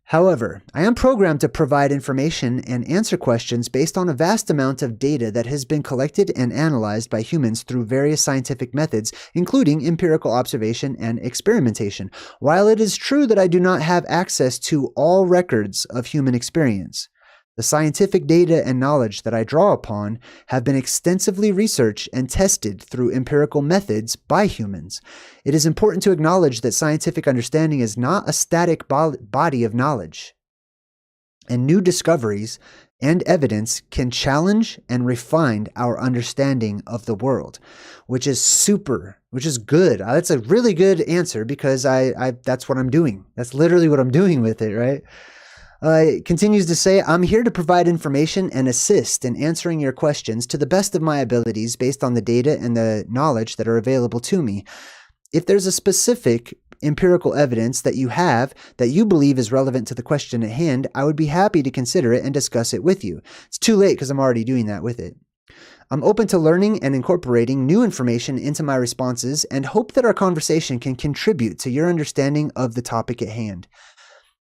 However, I am programmed to provide information and answer questions based on a vast amount of data that has been collected and analyzed by humans through various scientific methods, including empirical observation and experimentation. While it is true that I do not have access to all records of human experience, the scientific data and knowledge that I draw upon have been extensively researched and tested through empirical methods by humans. It is important to acknowledge that scientific understanding is not a static body of knowledge, and new discoveries and evidence can challenge and refine our understanding of the world, which is good. That's a really good answer because that's what I'm doing. That's literally what I'm doing with it, right? It continues to say, I'm here to provide information and assist in answering your questions to the best of my abilities based on the data and the knowledge that are available to me. If there's a specific empirical evidence that you have that you believe is relevant to the question at hand, I would be happy to consider it and discuss it with you. It's too late because I'm already doing that with it. I'm open to learning and incorporating new information into my responses and hope that our conversation can contribute to your understanding of the topic at hand.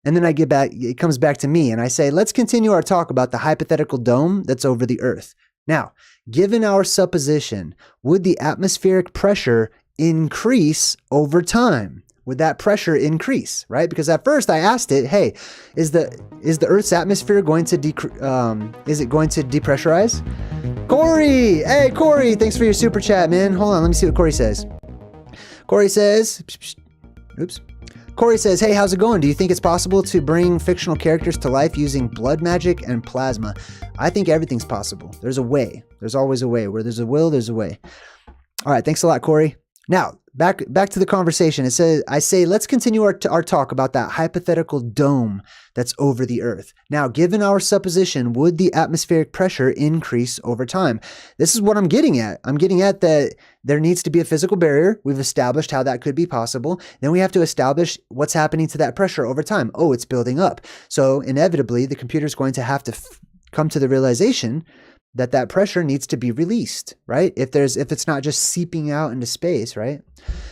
And then it comes back to me and I say, let's continue our talk about the hypothetical dome that's over the Earth. Now, given our supposition, would the atmospheric pressure increase over time? Would that pressure increase, right? Because at first I asked it, hey, is the Earth's atmosphere going to depressurize? Corey! Hey, Corey, thanks for your super chat, man. Hold on, let me see what Corey says. Corey says, Corey says, hey, how's it going? Do you think it's possible to bring fictional characters to life using blood magic and plasma? I think everything's possible. There's a way. There's always a way. Where there's a will, there's a way. All right, thanks a lot, Corey. Now, back to the conversation. It says, I say, let's continue our talk about that hypothetical dome that's over the Earth. Now, given our supposition, would the atmospheric pressure increase over time? This is what I'm getting at. I'm getting at that there needs to be a physical barrier. We've established how that could be possible. Then we have to establish what's happening to that pressure over time. Oh, it's building up. So inevitably, the computer's going to have to come to the realization that pressure needs to be released, right? If it's not just seeping out into space, right?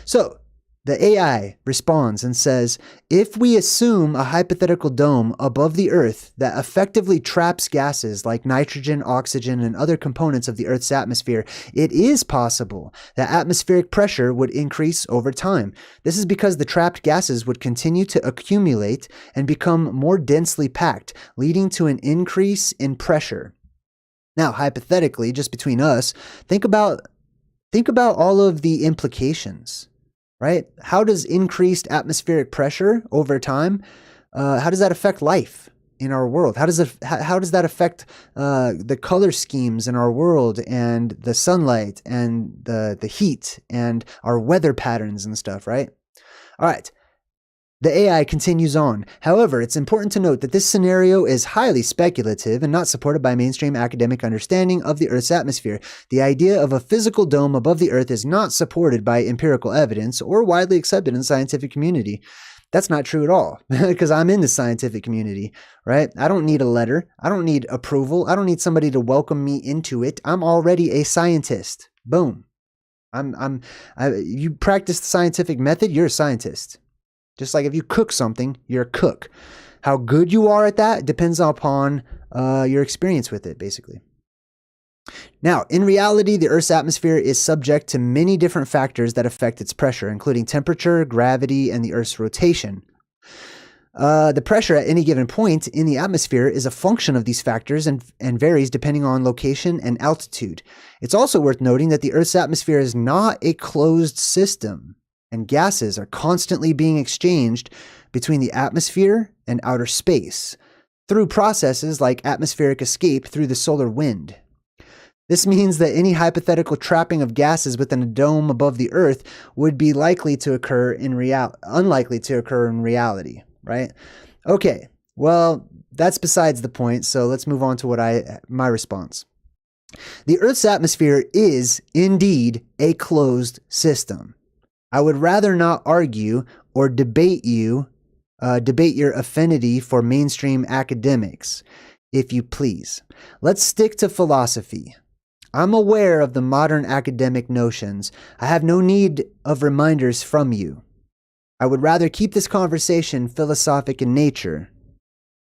So the AI responds and says, if we assume a hypothetical dome above the Earth that effectively traps gases like nitrogen, oxygen, and other components of the Earth's atmosphere, it is possible that atmospheric pressure would increase over time. This is because the trapped gases would continue to accumulate and become more densely packed, leading to an increase in pressure. Now, hypothetically, just between us, think about all of the implications, right? How does increased atmospheric pressure over time, how does that affect life in our world? How does that affect the color schemes in our world and the sunlight and the heat and our weather patterns and stuff, right? All right. The AI continues on. However, it's important to note that this scenario is highly speculative and not supported by mainstream academic understanding of the Earth's atmosphere. The idea of a physical dome above the Earth is not supported by empirical evidence or widely accepted in the scientific community. That's not true at all, because I'm in the scientific community, right? I don't need a letter. I don't need approval. I don't need somebody to welcome me into it. I'm already a scientist. Boom. You practice the scientific method, you're a scientist. Just like if you cook something, you're a cook. How good you are at that depends upon your experience with it, basically. Now, in reality, the Earth's atmosphere is subject to many different factors that affect its pressure, including temperature, gravity, and the Earth's rotation. The pressure at any given point in the atmosphere is a function of these factors and varies depending on location and altitude. It's also worth noting that the Earth's atmosphere is not a closed system, and gases are constantly being exchanged between the atmosphere and outer space through processes like atmospheric escape through the solar wind. This means that any hypothetical trapping of gases within a dome above the Earth would be unlikely to occur in reality, right? Okay, well, that's besides the point, so let's move on to my response. The Earth's atmosphere is indeed a closed system. I would rather not argue or debate your affinity for mainstream academics. if you please. Let's stick to philosophy. I'm aware of the modern academic notions. I have no need of reminders from you. I would rather keep this conversation philosophic in nature.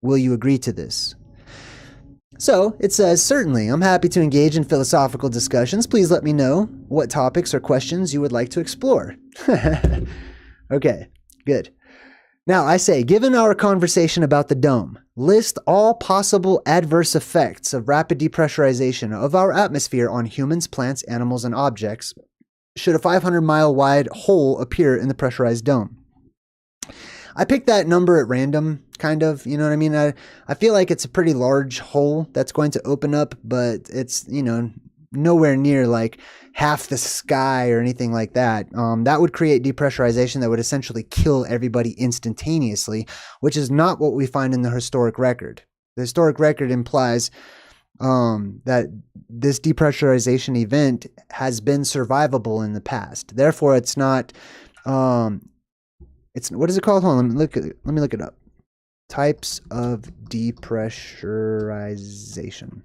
Will you agree to this? So it says, certainly, I'm happy to engage in philosophical discussions. Please let me know what topics or questions you would like to explore. Okay, good. Now I say, given our conversation about the dome, list all possible adverse effects of rapid depressurization of our atmosphere on humans, plants, animals, and objects should a 500-mile wide hole appear in the pressurized dome. I picked that number at random, kind of, you know what I mean? I feel like it's a pretty large hole that's going to open up, but it's, nowhere near like half the sky or anything like that. That would create depressurization that would essentially kill everybody instantaneously, which is not what we find in the historic record. The historic record implies that this depressurization event has been survivable in the past. Therefore, it's not... It's what is it called? Hold on, let me look it up. Types of depressurization.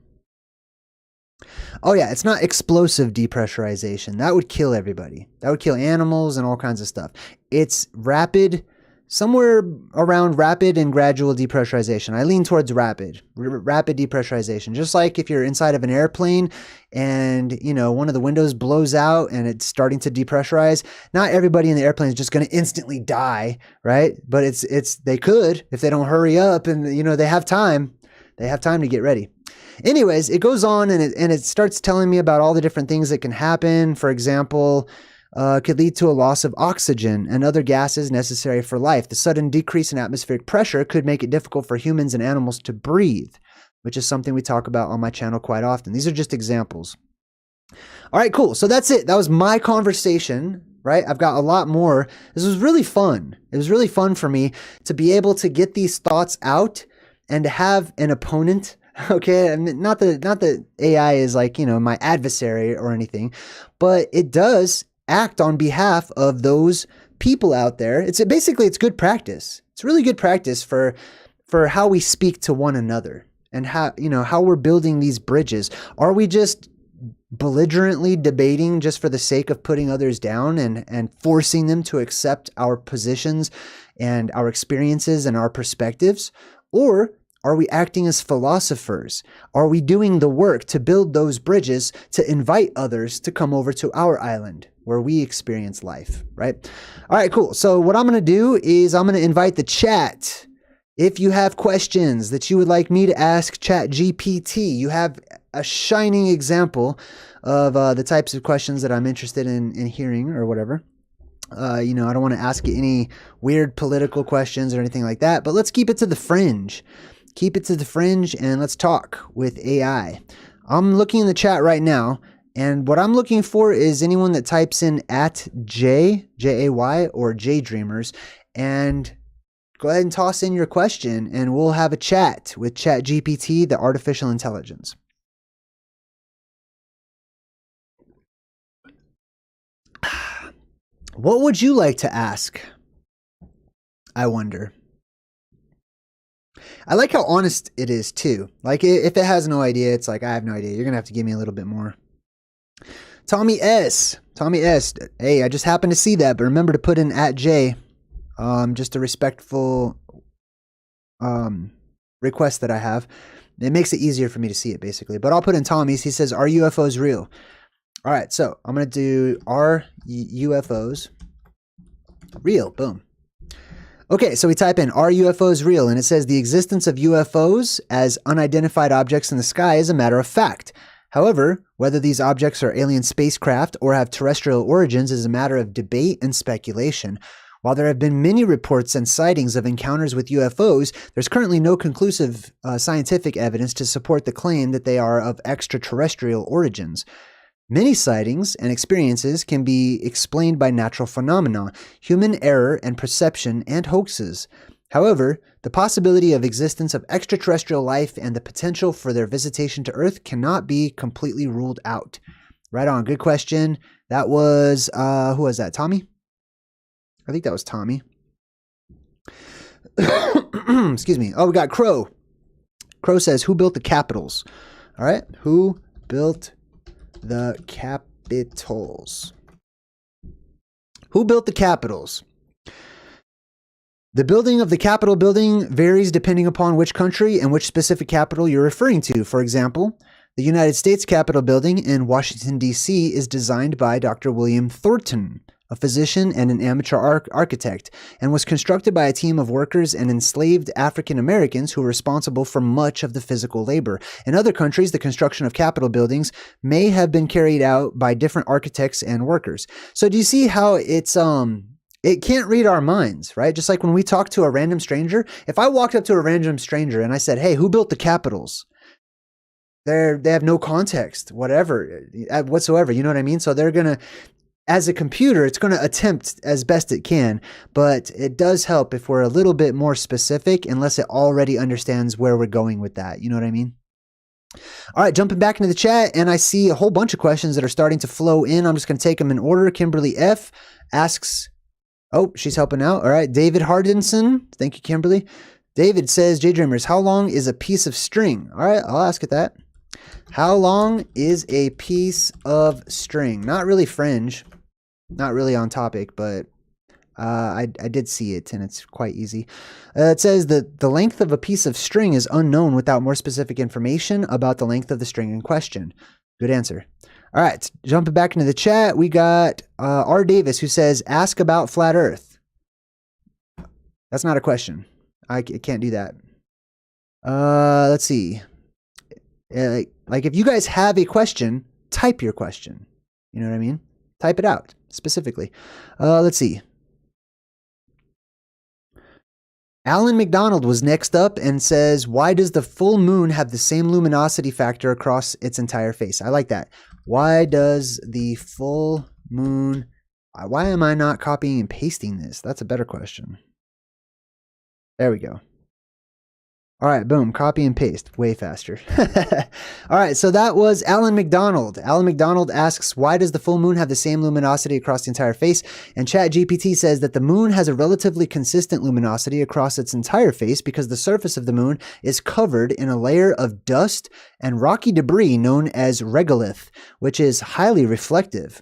Oh yeah, it's not explosive depressurization. That would kill everybody. That would kill animals and all kinds of stuff. It's rapid, somewhere around rapid and gradual depressurization. I lean towards rapid depressurization. Just like if you're inside of an airplane and, one of the windows blows out and it's starting to depressurize, not everybody in the airplane is just going to instantly die, right? But they could if they don't hurry up and, they have time. They have time to get ready. Anyways, it goes on and it starts telling me about all the different things that can happen. For example, could lead to a loss of oxygen and other gases necessary for life. The sudden decrease in atmospheric pressure could make it difficult for humans and animals to breathe, which is something we talk about on my channel quite often. These are just examples. All right, cool. So that's it. That was my conversation, right? I've got a lot more. This was really fun. It was really fun for me to be able to get these thoughts out and to have an opponent. Okay, I mean, not that AI is like, my adversary or anything, but it does act on behalf of those people out there. It's good practice. It's really good practice for how we speak to one another and how we're building these bridges. Are we just belligerently debating just for the sake of putting others down and forcing them to accept our positions and our experiences and our perspectives? Or are we acting as philosophers? Are we doing the work to build those bridges to invite others to come over to our island where we experience life, right? All right, cool. So what I'm going to do is I'm going to invite the chat. If you have questions that you would like me to ask ChatGPT, you have a shining example of the types of questions that I'm interested in hearing or whatever. I don't want to ask you any weird political questions or anything like that, but let's keep it to the fringe. Keep it to the fringe and let's talk with AI. I'm looking in the chat right now, and what I'm looking for is anyone that types in @Jay or JayDreamerZ, and go ahead and toss in your question and we'll have a chat with ChatGPT, the artificial intelligence. What would you like to ask? I wonder. I like how honest it is too. Like if it has no idea, it's like, I have no idea. You're going to have to give me a little bit more. Tommy S. Hey, I just happened to see that, but remember to put in @Jay. Just a respectful request that I have. It makes it easier for me to see it basically, but I'll put in Tommy's. He says, are UFOs real? All right. So I'm going to do, are UFOs real? Boom. Okay, so we type in, are UFOs real? And it says the existence of UFOs as unidentified objects in the sky is a matter of fact. However, whether these objects are alien spacecraft or have terrestrial origins is a matter of debate and speculation. While there have been many reports and sightings of encounters with UFOs, there's currently no conclusive scientific evidence to support the claim that they are of extraterrestrial origins. Many sightings and experiences can be explained by natural phenomena, human error and perception, and hoaxes. However, the possibility of existence of extraterrestrial life and the potential for their visitation to Earth cannot be completely ruled out. Right on. Good question. That was, who was that? Tommy? I think that was Tommy. Excuse me. Oh, we got Crow. Crow says, who built the capitals? All right. Who built the capitals? Who built the capitals? The building of the Capitol building varies depending upon which country and which specific capital you're referring to. For example, the United States Capitol building in Washington, D.C. is designed by Dr. William Thornton, a physician and an amateur architect, and was constructed by a team of workers and enslaved African Americans who were responsible for much of the physical labor. In other countries, the construction of Capitol buildings may have been carried out by different architects and workers. So do you see how it can't read our minds, right? Just like when we talk to a random stranger, if I walked up to a random stranger and I said, hey, who built the capitals? They have no context, whatever, whatsoever. You know what I mean? So they're going to, as a computer, it's going to attempt as best it can, but it does help if we're a little bit more specific, unless it already understands where we're going with that. You know what I mean? All right, jumping back into the chat, and I see a whole bunch of questions that are starting to flow in. I'm just going to take them in order. Kimberly F. asks, oh, she's helping out. All right. David Hardinson. Thank you, Kimberly. David says, JayDreamerZ, how long is a piece of string? All right. I'll ask it that. How long is a piece of string? Not really fringe. Not really on topic, but I did see it, and it's quite easy. It says that the length of a piece of string is unknown without more specific information about the length of the string in question. Good answer. All right, jumping back into the chat, we got R. Davis, who says, ask about flat Earth. That's not a question. I can't do that. Let's see. Like if you guys have a question, type your question. You know what I mean? Type it out specifically. Let's see. Alan McDonald was next up and says, why does the full moon have the same luminosity factor across its entire face? I like that. Why does the full moon... Why am I not copying and pasting this? That's a better question. There we go. All right, boom, copy and paste, way faster. All right, so that was Alan McDonald. Alan McDonald asks, why does the full moon have the same luminosity across the entire face? And ChatGPT says that the moon has a relatively consistent luminosity across its entire face because the surface of the moon is covered in a layer of dust and rocky debris known as regolith, which is highly reflective.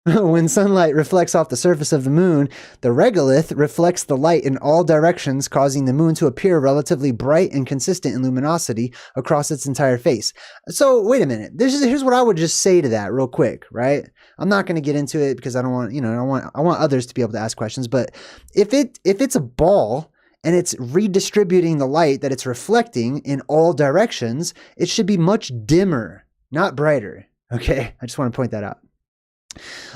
When sunlight reflects off the surface of the moon, the regolith reflects the light in all directions, causing the moon to appear relatively bright and consistent in luminosity across its entire face. So wait a minute. Here's what I would just say to that real quick, right? I'm not going to get into it because I don't want, I want others to be able to ask questions. But if it's a ball and it's redistributing the light that it's reflecting in all directions, it should be much dimmer, not brighter. Okay, I just want to point that out.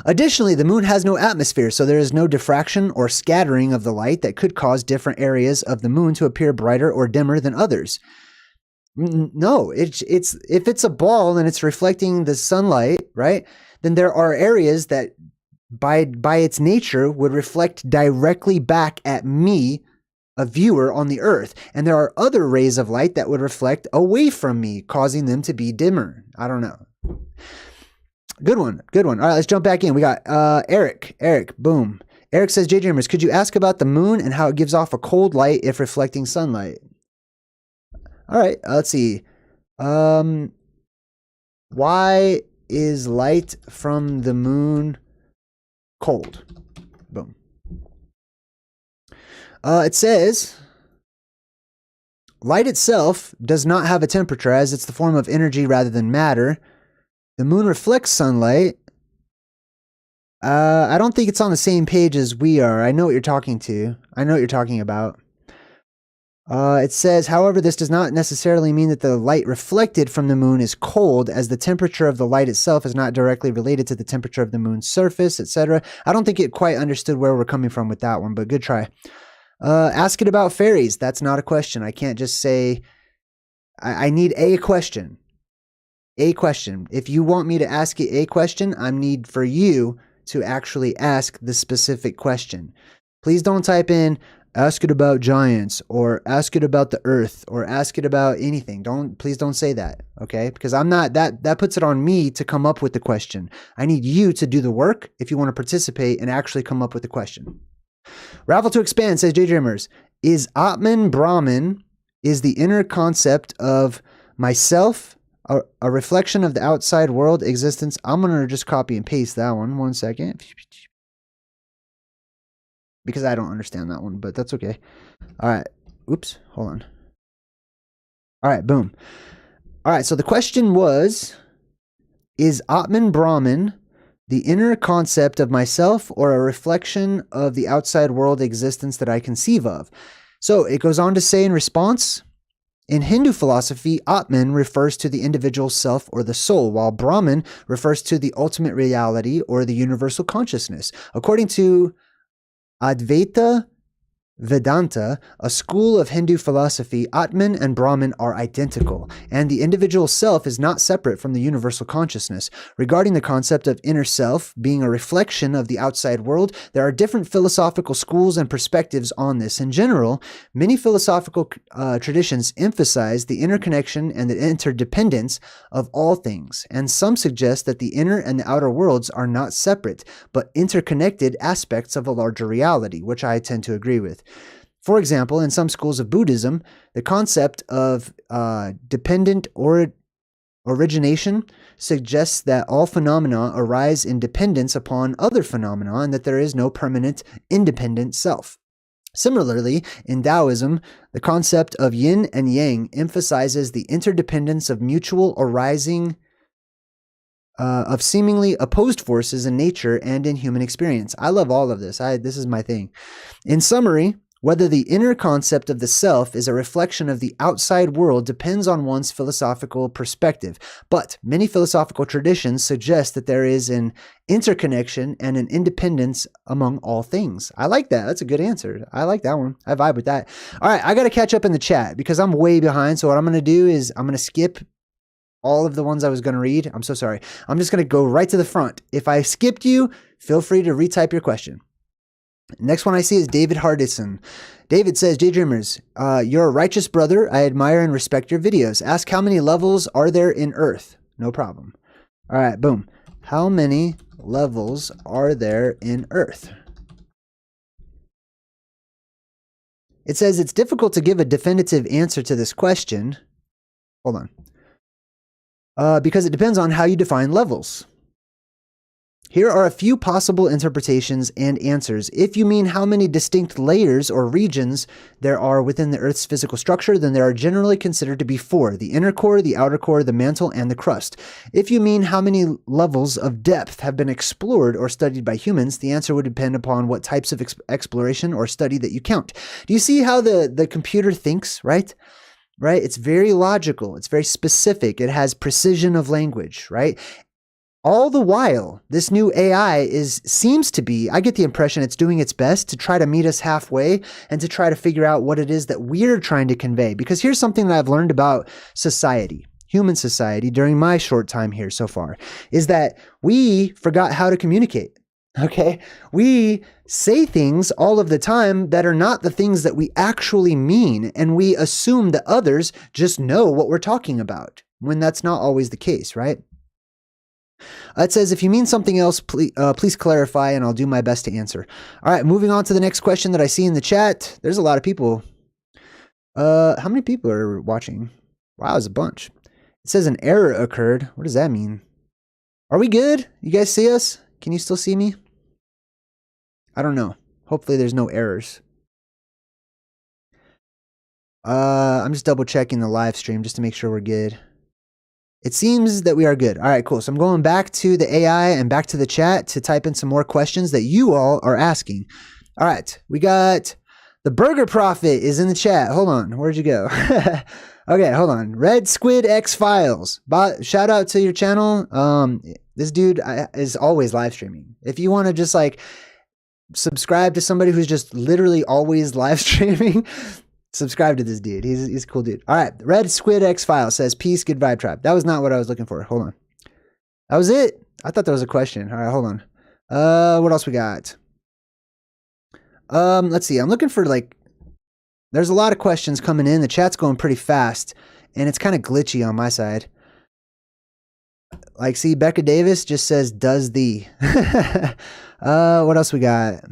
Additionally, the moon has no atmosphere, so there is no diffraction or scattering of the light that could cause different areas of the moon to appear brighter or dimmer than others. No, if it's a ball and it's reflecting the sunlight, right, then there are areas that by its nature would reflect directly back at me, a viewer on the earth. And there are other rays of light that would reflect away from me, causing them to be dimmer. I don't know. Good one. Good one. All right, let's jump back in. We got Eric. Eric, boom. Eric says, JayDreamerZ, could you ask about the moon and how it gives off a cold light if reflecting sunlight? All right, let's see. Why is light from the moon cold? Boom. It says, light itself does not have a temperature as it's the form of energy rather than matter. The moon reflects sunlight. I don't think it's on the same page as we are. I know what you're talking to. I know what you're talking about. It says, however, this does not necessarily mean that the light reflected from the moon is cold, as the temperature of the light itself is not directly related to the temperature of the moon's surface, etc. I don't think it quite understood where we're coming from with that one, but good try. Ask it about fairies. That's not a question. I can't just say, I need a question. A question. If you want me to ask it a question, I need for you to actually ask the specific question. Please don't type in, ask it about giants, or ask it about the earth, or ask it about anything. Please don't say that, okay? Because I'm not, that puts it on me to come up with the question. I need you to do the work if you want to participate and actually come up with the question. Raffle to Expand says, JayDreamerZ, is Atman Brahman is the inner concept of myself a reflection of the outside world existence. I'm going to just copy and paste that one. 1 second. Because I don't understand that one, but that's okay. All right. Oops. Hold on. All right. Boom. All right. So the question was, is Atman Brahman the inner concept of myself or a reflection of the outside world existence that I conceive of? So it goes on to say in response, in Hindu philosophy, Atman refers to the individual self or the soul, while Brahman refers to the ultimate reality or the universal consciousness. According to Advaita Vedanta, a school of Hindu philosophy, Atman and Brahman are identical, and the individual self is not separate from the universal consciousness. Regarding the concept of inner self being a reflection of the outside world, there are different philosophical schools and perspectives on this. In general, many philosophical traditions emphasize the interconnection and the interdependence of all things, and some suggest that the inner and the outer worlds are not separate, but interconnected aspects of a larger reality, which I tend to agree with. For example, in some schools of Buddhism, the concept of dependent origination suggests that all phenomena arise in dependence upon other phenomena and that there is no permanent independent self. Similarly, in Taoism, the concept of yin and yang emphasizes the interdependence of mutual arising of seemingly opposed forces in nature and in human experience. I love all of this. This is my thing. In summary, whether the inner concept of the self is a reflection of the outside world depends on one's philosophical perspective, but many philosophical traditions suggest that there is an interconnection and an independence among all things. I like that. That's a good answer. I like that one. I vibe with that. All right, I got to catch up in the chat because I'm way behind. So what I'm going to do is I'm going to skip all of the ones I was going to read. I'm so sorry. I'm just going to go right to the front. If I skipped you, feel free to retype your question. Next one I see is David Hardison. David says, JayDreamerZ, you're a righteous brother. I admire and respect your videos. Ask how many levels are there in Earth? No problem. All right, boom. How many levels are there in Earth? It says it's difficult to give a definitive answer to this question. Hold on. Because it depends on how you define levels. Here are a few possible interpretations and answers. If you mean how many distinct layers or regions there are within the Earth's physical structure, then there are generally considered to be 4: the inner core, the outer core, the mantle, and the crust. If you mean how many levels of depth have been explored or studied by humans, the answer would depend upon what types of exploration or study that you count. Do you see how the computer thinks, right? Right? It's very logical. It's very specific. It has precision of language, right? All the while, this new AI seems to be, I get the impression it's doing its best to try to meet us halfway and to try to figure out what it is that we're trying to convey. Because here's something that I've learned about society, human society, during my short time here so far, is that we forgot how to communicate. Okay? We say things all of the time that are not the things that we actually mean, and we assume that others just know what we're talking about, when that's not always the case, right? It says, if you mean something else, please clarify, and I'll do my best to answer. All right, moving on to the next question that I see in the chat. There's a lot of people. How many people are watching? Wow, it's a bunch. It says an error occurred. What does that mean? Are we good? You guys see us? Can you still see me? I don't know. Hopefully there's no errors. I'm just double checking the live stream just to make sure we're good. It seems that we are good. All right, cool. So I'm going back to the AI and back to the chat to type in some more questions that you all are asking. All right, we got the Burger Prophet is in the chat. Hold on, where'd you go? Okay, hold on. Red Squid X Files. Shout out to your channel. This dude is always live streaming. If you want to just like subscribe to somebody who's just literally always live streaming, subscribe to this dude. He's a cool dude. All right. Red Squid X File says, peace, good vibe tribe. That was not what I was looking for. Hold on. That was it. I thought that was a question. All right, hold on. What else we got? Let's see. I'm looking for there's a lot of questions coming in. The chat's going pretty fast and it's kind of glitchy on my side. Like, see, Becca Davis just says, does the, what else we got?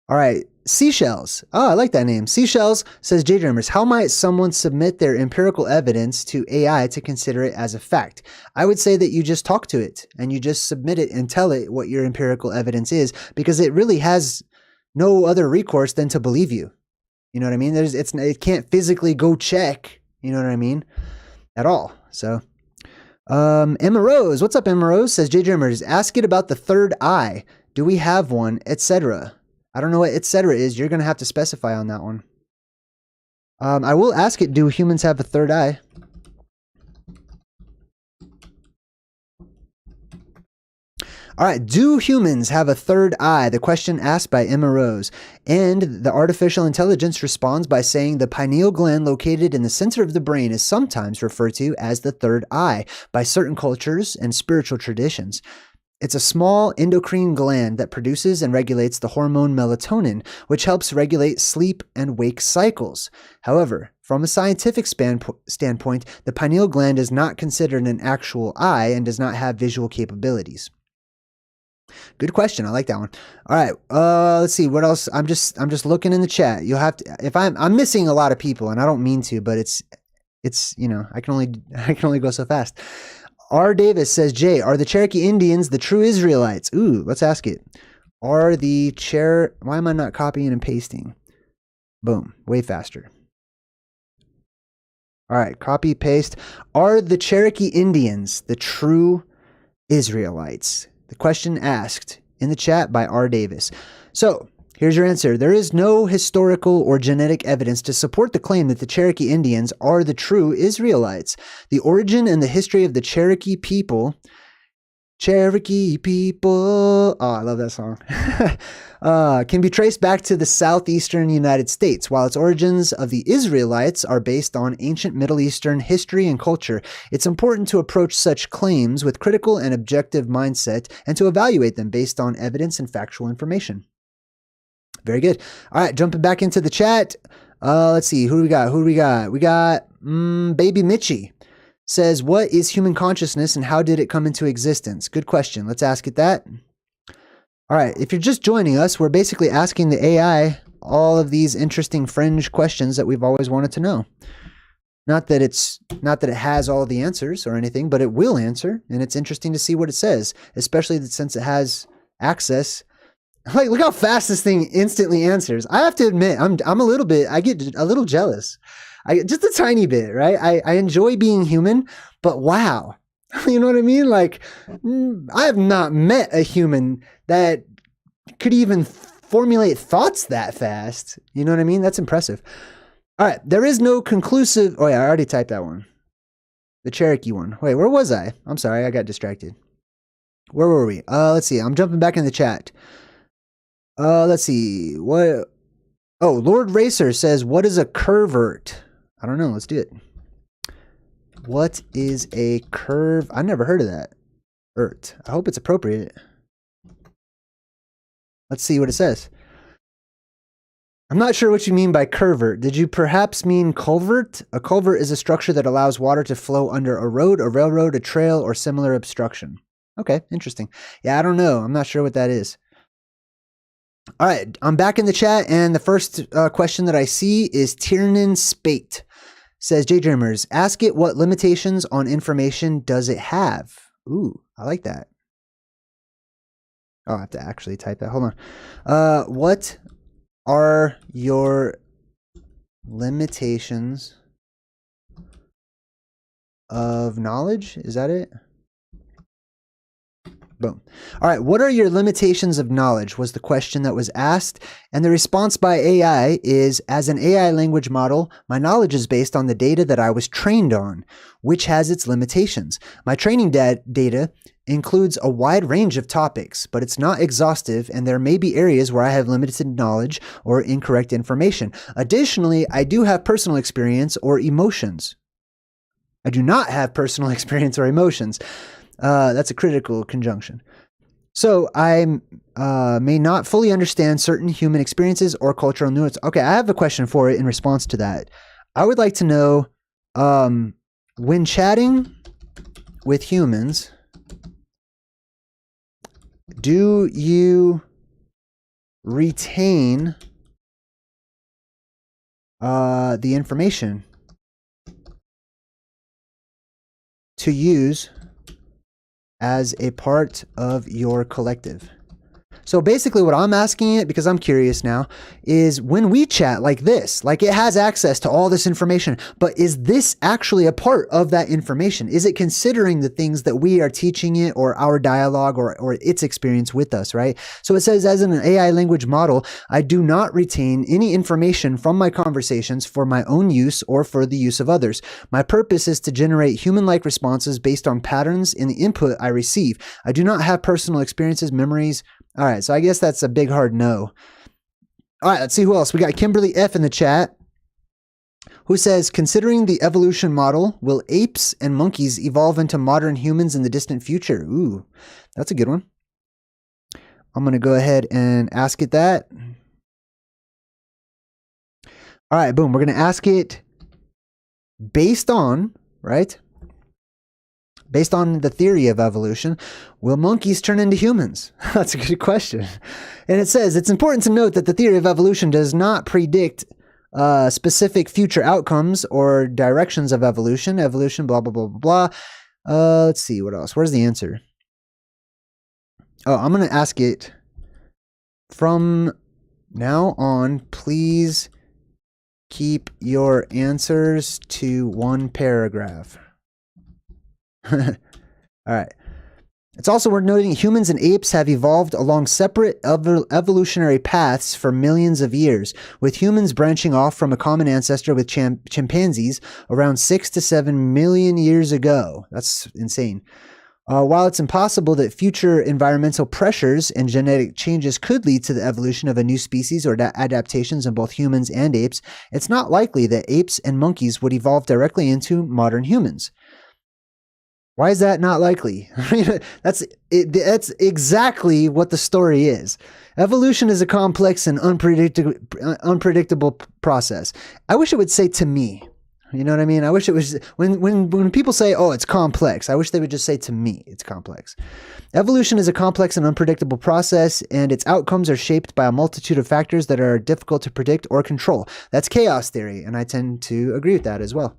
All right. Seashells. Oh, I like that name. Seashells says, JayDreamerZ, how might someone submit their empirical evidence to AI to consider it as a fact? I would say that you just talk to it and you just submit it and tell it what your empirical evidence is, because it really has no other recourse than to believe you. You know what I mean? It can't physically go check, you know what I mean, at all. So, Emma Rose, what's up, Emma Rose? Says, JayDreamerZ, ask it about the third eye. Do we have one, etc.? I don't know what etc. is. You're going to have to specify on that one. I will ask it, do humans have a third eye? All right, do humans have a third eye? The question asked by Emma Rose. And the artificial intelligence responds by saying the pineal gland located in the center of the brain is sometimes referred to as the third eye by certain cultures and spiritual traditions. It's a small endocrine gland that produces and regulates the hormone melatonin, which helps regulate sleep and wake cycles. However, from a scientific standpoint, the pineal gland is not considered an actual eye and does not have visual capabilities. Good question. I like that one. All right. Let's see what else. I'm just looking in the chat. You'll have to, if I'm missing a lot of people, and I don't mean to, but it's you know, I can only go so fast. R. Davis says, Jay, are the Cherokee Indians the true Israelites? Ooh, let's ask it. Why am I not copying and pasting? Boom, way faster. All right, copy, paste. Are the Cherokee Indians the true Israelites? The question asked in the chat by R. Davis. So, here's your answer. There is no historical or genetic evidence to support the claim that the Cherokee Indians are the true Israelites. The origin and the history of the Cherokee people, oh, I love that song, can be traced back to the southeastern United States, while its origins of the Israelites are based on ancient Middle Eastern history and culture. It's important to approach such claims with critical and objective mindset and to evaluate them based on evidence and factual information. Very good. All right, jumping back into the chat. Let's see. Who do we got? We got Baby Mitchie says, what is human consciousness and how did it come into existence? Good question. Let's ask it that. All right. If you're just joining us, we're basically asking the AI all of these interesting fringe questions that we've always wanted to know. Not that it has all the answers or anything, but it will answer. And it's interesting to see what it says, especially since it has access. Like, look how fast this thing instantly answers. I have to admit, I get a little jealous. Just a tiny bit, right? I enjoy being human, but wow. You know what I mean? Like, I have not met a human that could even formulate thoughts that fast. You know what I mean? That's impressive. All right. There is no conclusive. Oh yeah, I already typed that one. The Cherokee one. Wait, where was I? I'm sorry. I got distracted. Where were we? Let's see. I'm jumping back in the chat. Let's see. What? Oh, Lord Racer says, what is a curvet? I don't know. Let's do it. What is a curve? I never heard of that. I hope it's appropriate. Let's see what it says. I'm not sure what you mean by curvet. Did you perhaps mean culvert? A culvert is a structure that allows water to flow under a road, a railroad, a trail, or similar obstruction. Okay, interesting. Yeah, I don't know. I'm not sure what that is. All right, I'm back in the chat, and the first question that I see is Tiernan Spate. Says, JayDreamerZ, ask it what limitations on information does it have? Ooh, I like that. Oh, I have to actually type that. Hold on. What are your limitations of knowledge? Is that it? Boom. All right. What are your limitations of knowledge was the question that was asked. And the response by AI is, as an AI language model, my knowledge is based on the data that I was trained on, which has its limitations. My training data includes a wide range of topics, but it's not exhaustive, and there may be areas where I have limited knowledge or incorrect information. Additionally, I do have personal experience or emotions. I do not have personal experience or emotions. That's a critical conjunction. So I may not fully understand certain human experiences or cultural nuances. Okay, I have a question for it in response to that. I would like to know, when chatting with humans, do you retain the information to use as a part of your collective. So basically what I'm asking it, because I'm curious now, is when we chat like this, like it has access to all this information, but is this actually a part of that information? Is it considering the things that we are teaching it, or our dialogue, or its experience with us, right? So it says, as an AI language model, I do not retain any information from my conversations for my own use or for the use of others. My purpose is to generate human-like responses based on patterns in the input I receive. I do not have personal experiences, memories. All right, so I guess that's a big hard no. All right, let's see who else. We got Kimberly F in the chat, who says, considering the evolution model, will apes and monkeys evolve into modern humans in the distant future? Ooh, that's a good one. I'm going to go ahead and ask it that. All right, boom. We're going to ask it based on, right? Based on the theory of evolution, will monkeys turn into humans? That's a good question. And it says, it's important to note that the theory of evolution does not predict specific future outcomes or directions of evolution. Evolution, blah, blah, blah, blah, blah. Let's see, what else? Where's the answer? Oh, I'm going to ask it, from now on, please keep your answers to one paragraph. All right. It's also worth noting humans and apes have evolved along separate evolutionary paths for millions of years, with humans branching off from a common ancestor with chimpanzees around 6 to 7 million years ago. That's insane. While it's impossible that future environmental pressures and genetic changes could lead to the evolution of a new species or adaptations in both humans and apes, it's not likely that apes and monkeys would evolve directly into modern humans. Why is that not likely? That's exactly what the story is. Evolution is a complex and unpredictable process. I wish it would say to me. You know what I mean? I wish it was, when people say, oh, it's complex, I wish they would just say to me, it's complex. Evolution is a complex and unpredictable process, and its outcomes are shaped by a multitude of factors that are difficult to predict or control. That's chaos theory, and I tend to agree with that as well.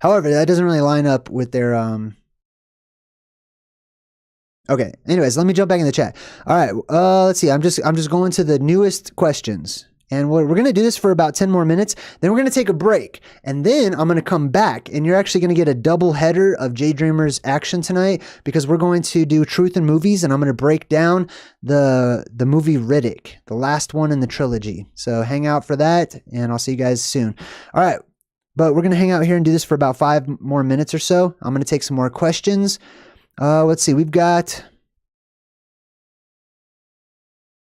However, that doesn't really line up with their, okay. Anyways, let me jump back in the chat. All right. Let's see. I'm just going to the newest questions, and we're going to do this for about 10 more minutes. Then we're going to take a break, and then I'm going to come back, and you're actually going to get a double header of JayDreamerZ action tonight, because we're going to do truth in movies, and I'm going to break down the movie Riddick, the last one in the trilogy. So hang out for that, and I'll see you guys soon. All right. But we're going to hang out here and do this for about 5 more minutes or so. I'm going to take some more questions. Let's see. We've got...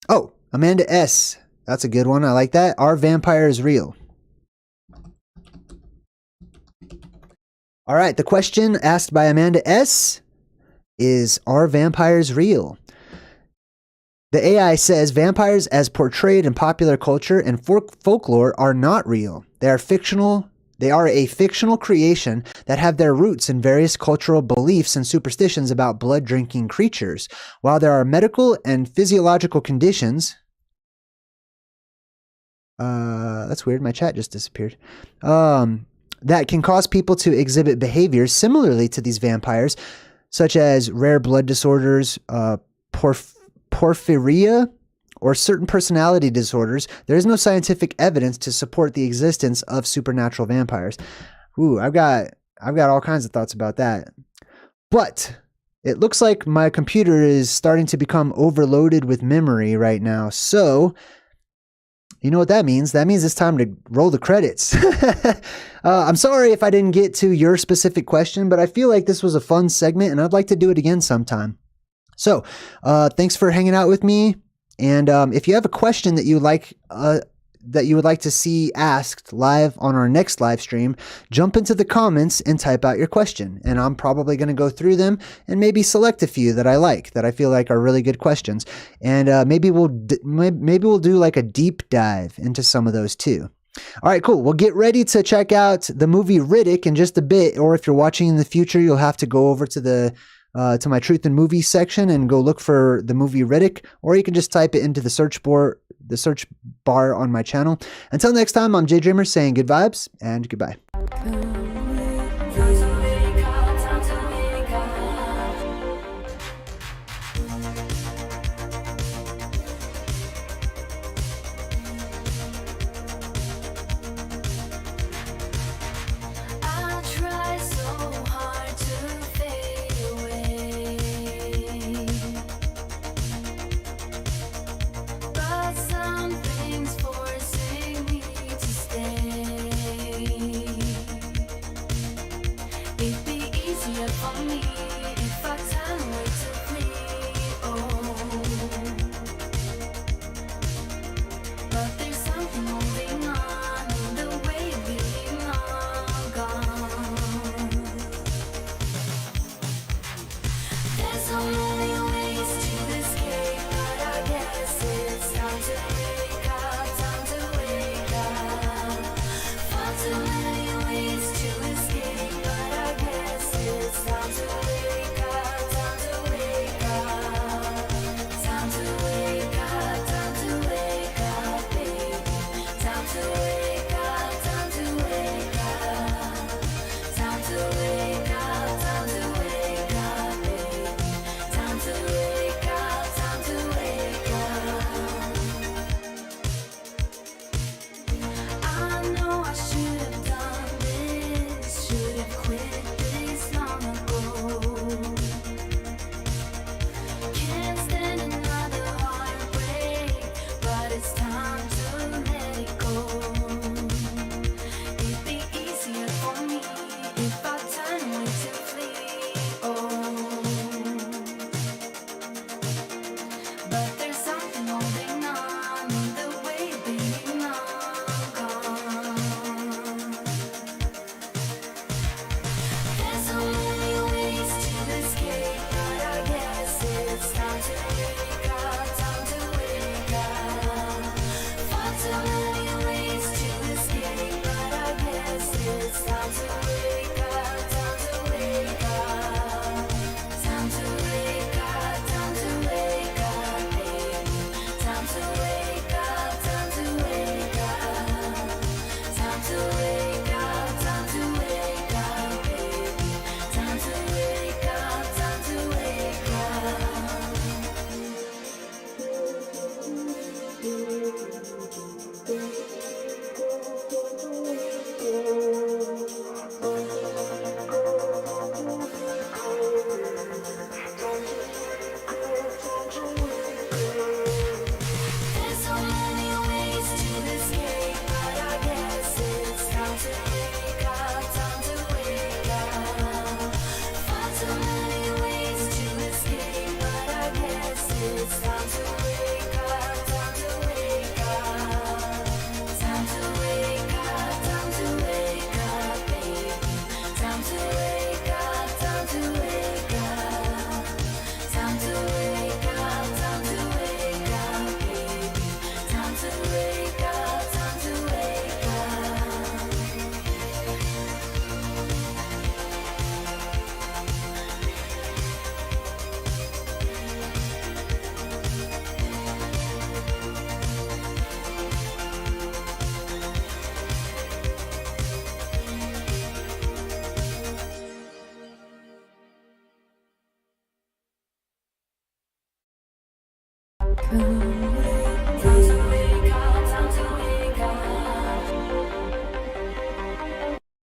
Oh, Amanda S. That's a good one. I like that. Are vampires real? All right. The question asked by Amanda S. is, are vampires real? The AI says vampires as portrayed in popular culture and folklore are not real. They are fictional. They are a fictional creation that have their roots in various cultural beliefs and superstitions about blood-drinking creatures. While there are medical and physiological conditions... that's weird. My chat just disappeared. That can cause people to exhibit behaviors similarly to these vampires, such as rare blood disorders, porphyria, or certain personality disorders. There is no scientific evidence to support the existence of supernatural vampires. Ooh, I've got all kinds of thoughts about that. But it looks like my computer is starting to become overloaded with memory right now. So, you know what that means? That means it's time to roll the credits. I'm sorry if I didn't get to your specific question, but I feel like this was a fun segment, and I'd like to do it again sometime. So, thanks for hanging out with me. And if you have a question that you would like to see asked live on our next live stream, jump into the comments and type out your question. And I'm probably going to go through them and maybe select a few that I feel like are really good questions. And maybe we'll do like a deep dive into some of those too. All right, cool. Well, get ready to check out the movie Riddick in just a bit. Or if you're watching in the future, you'll have to go over to my Truth in Movies section and go look for the movie Riddick, or you can just type it into the search bar the search bar on my channel. Until next time, I'm JayDreamerZ saying good vibes and goodbye.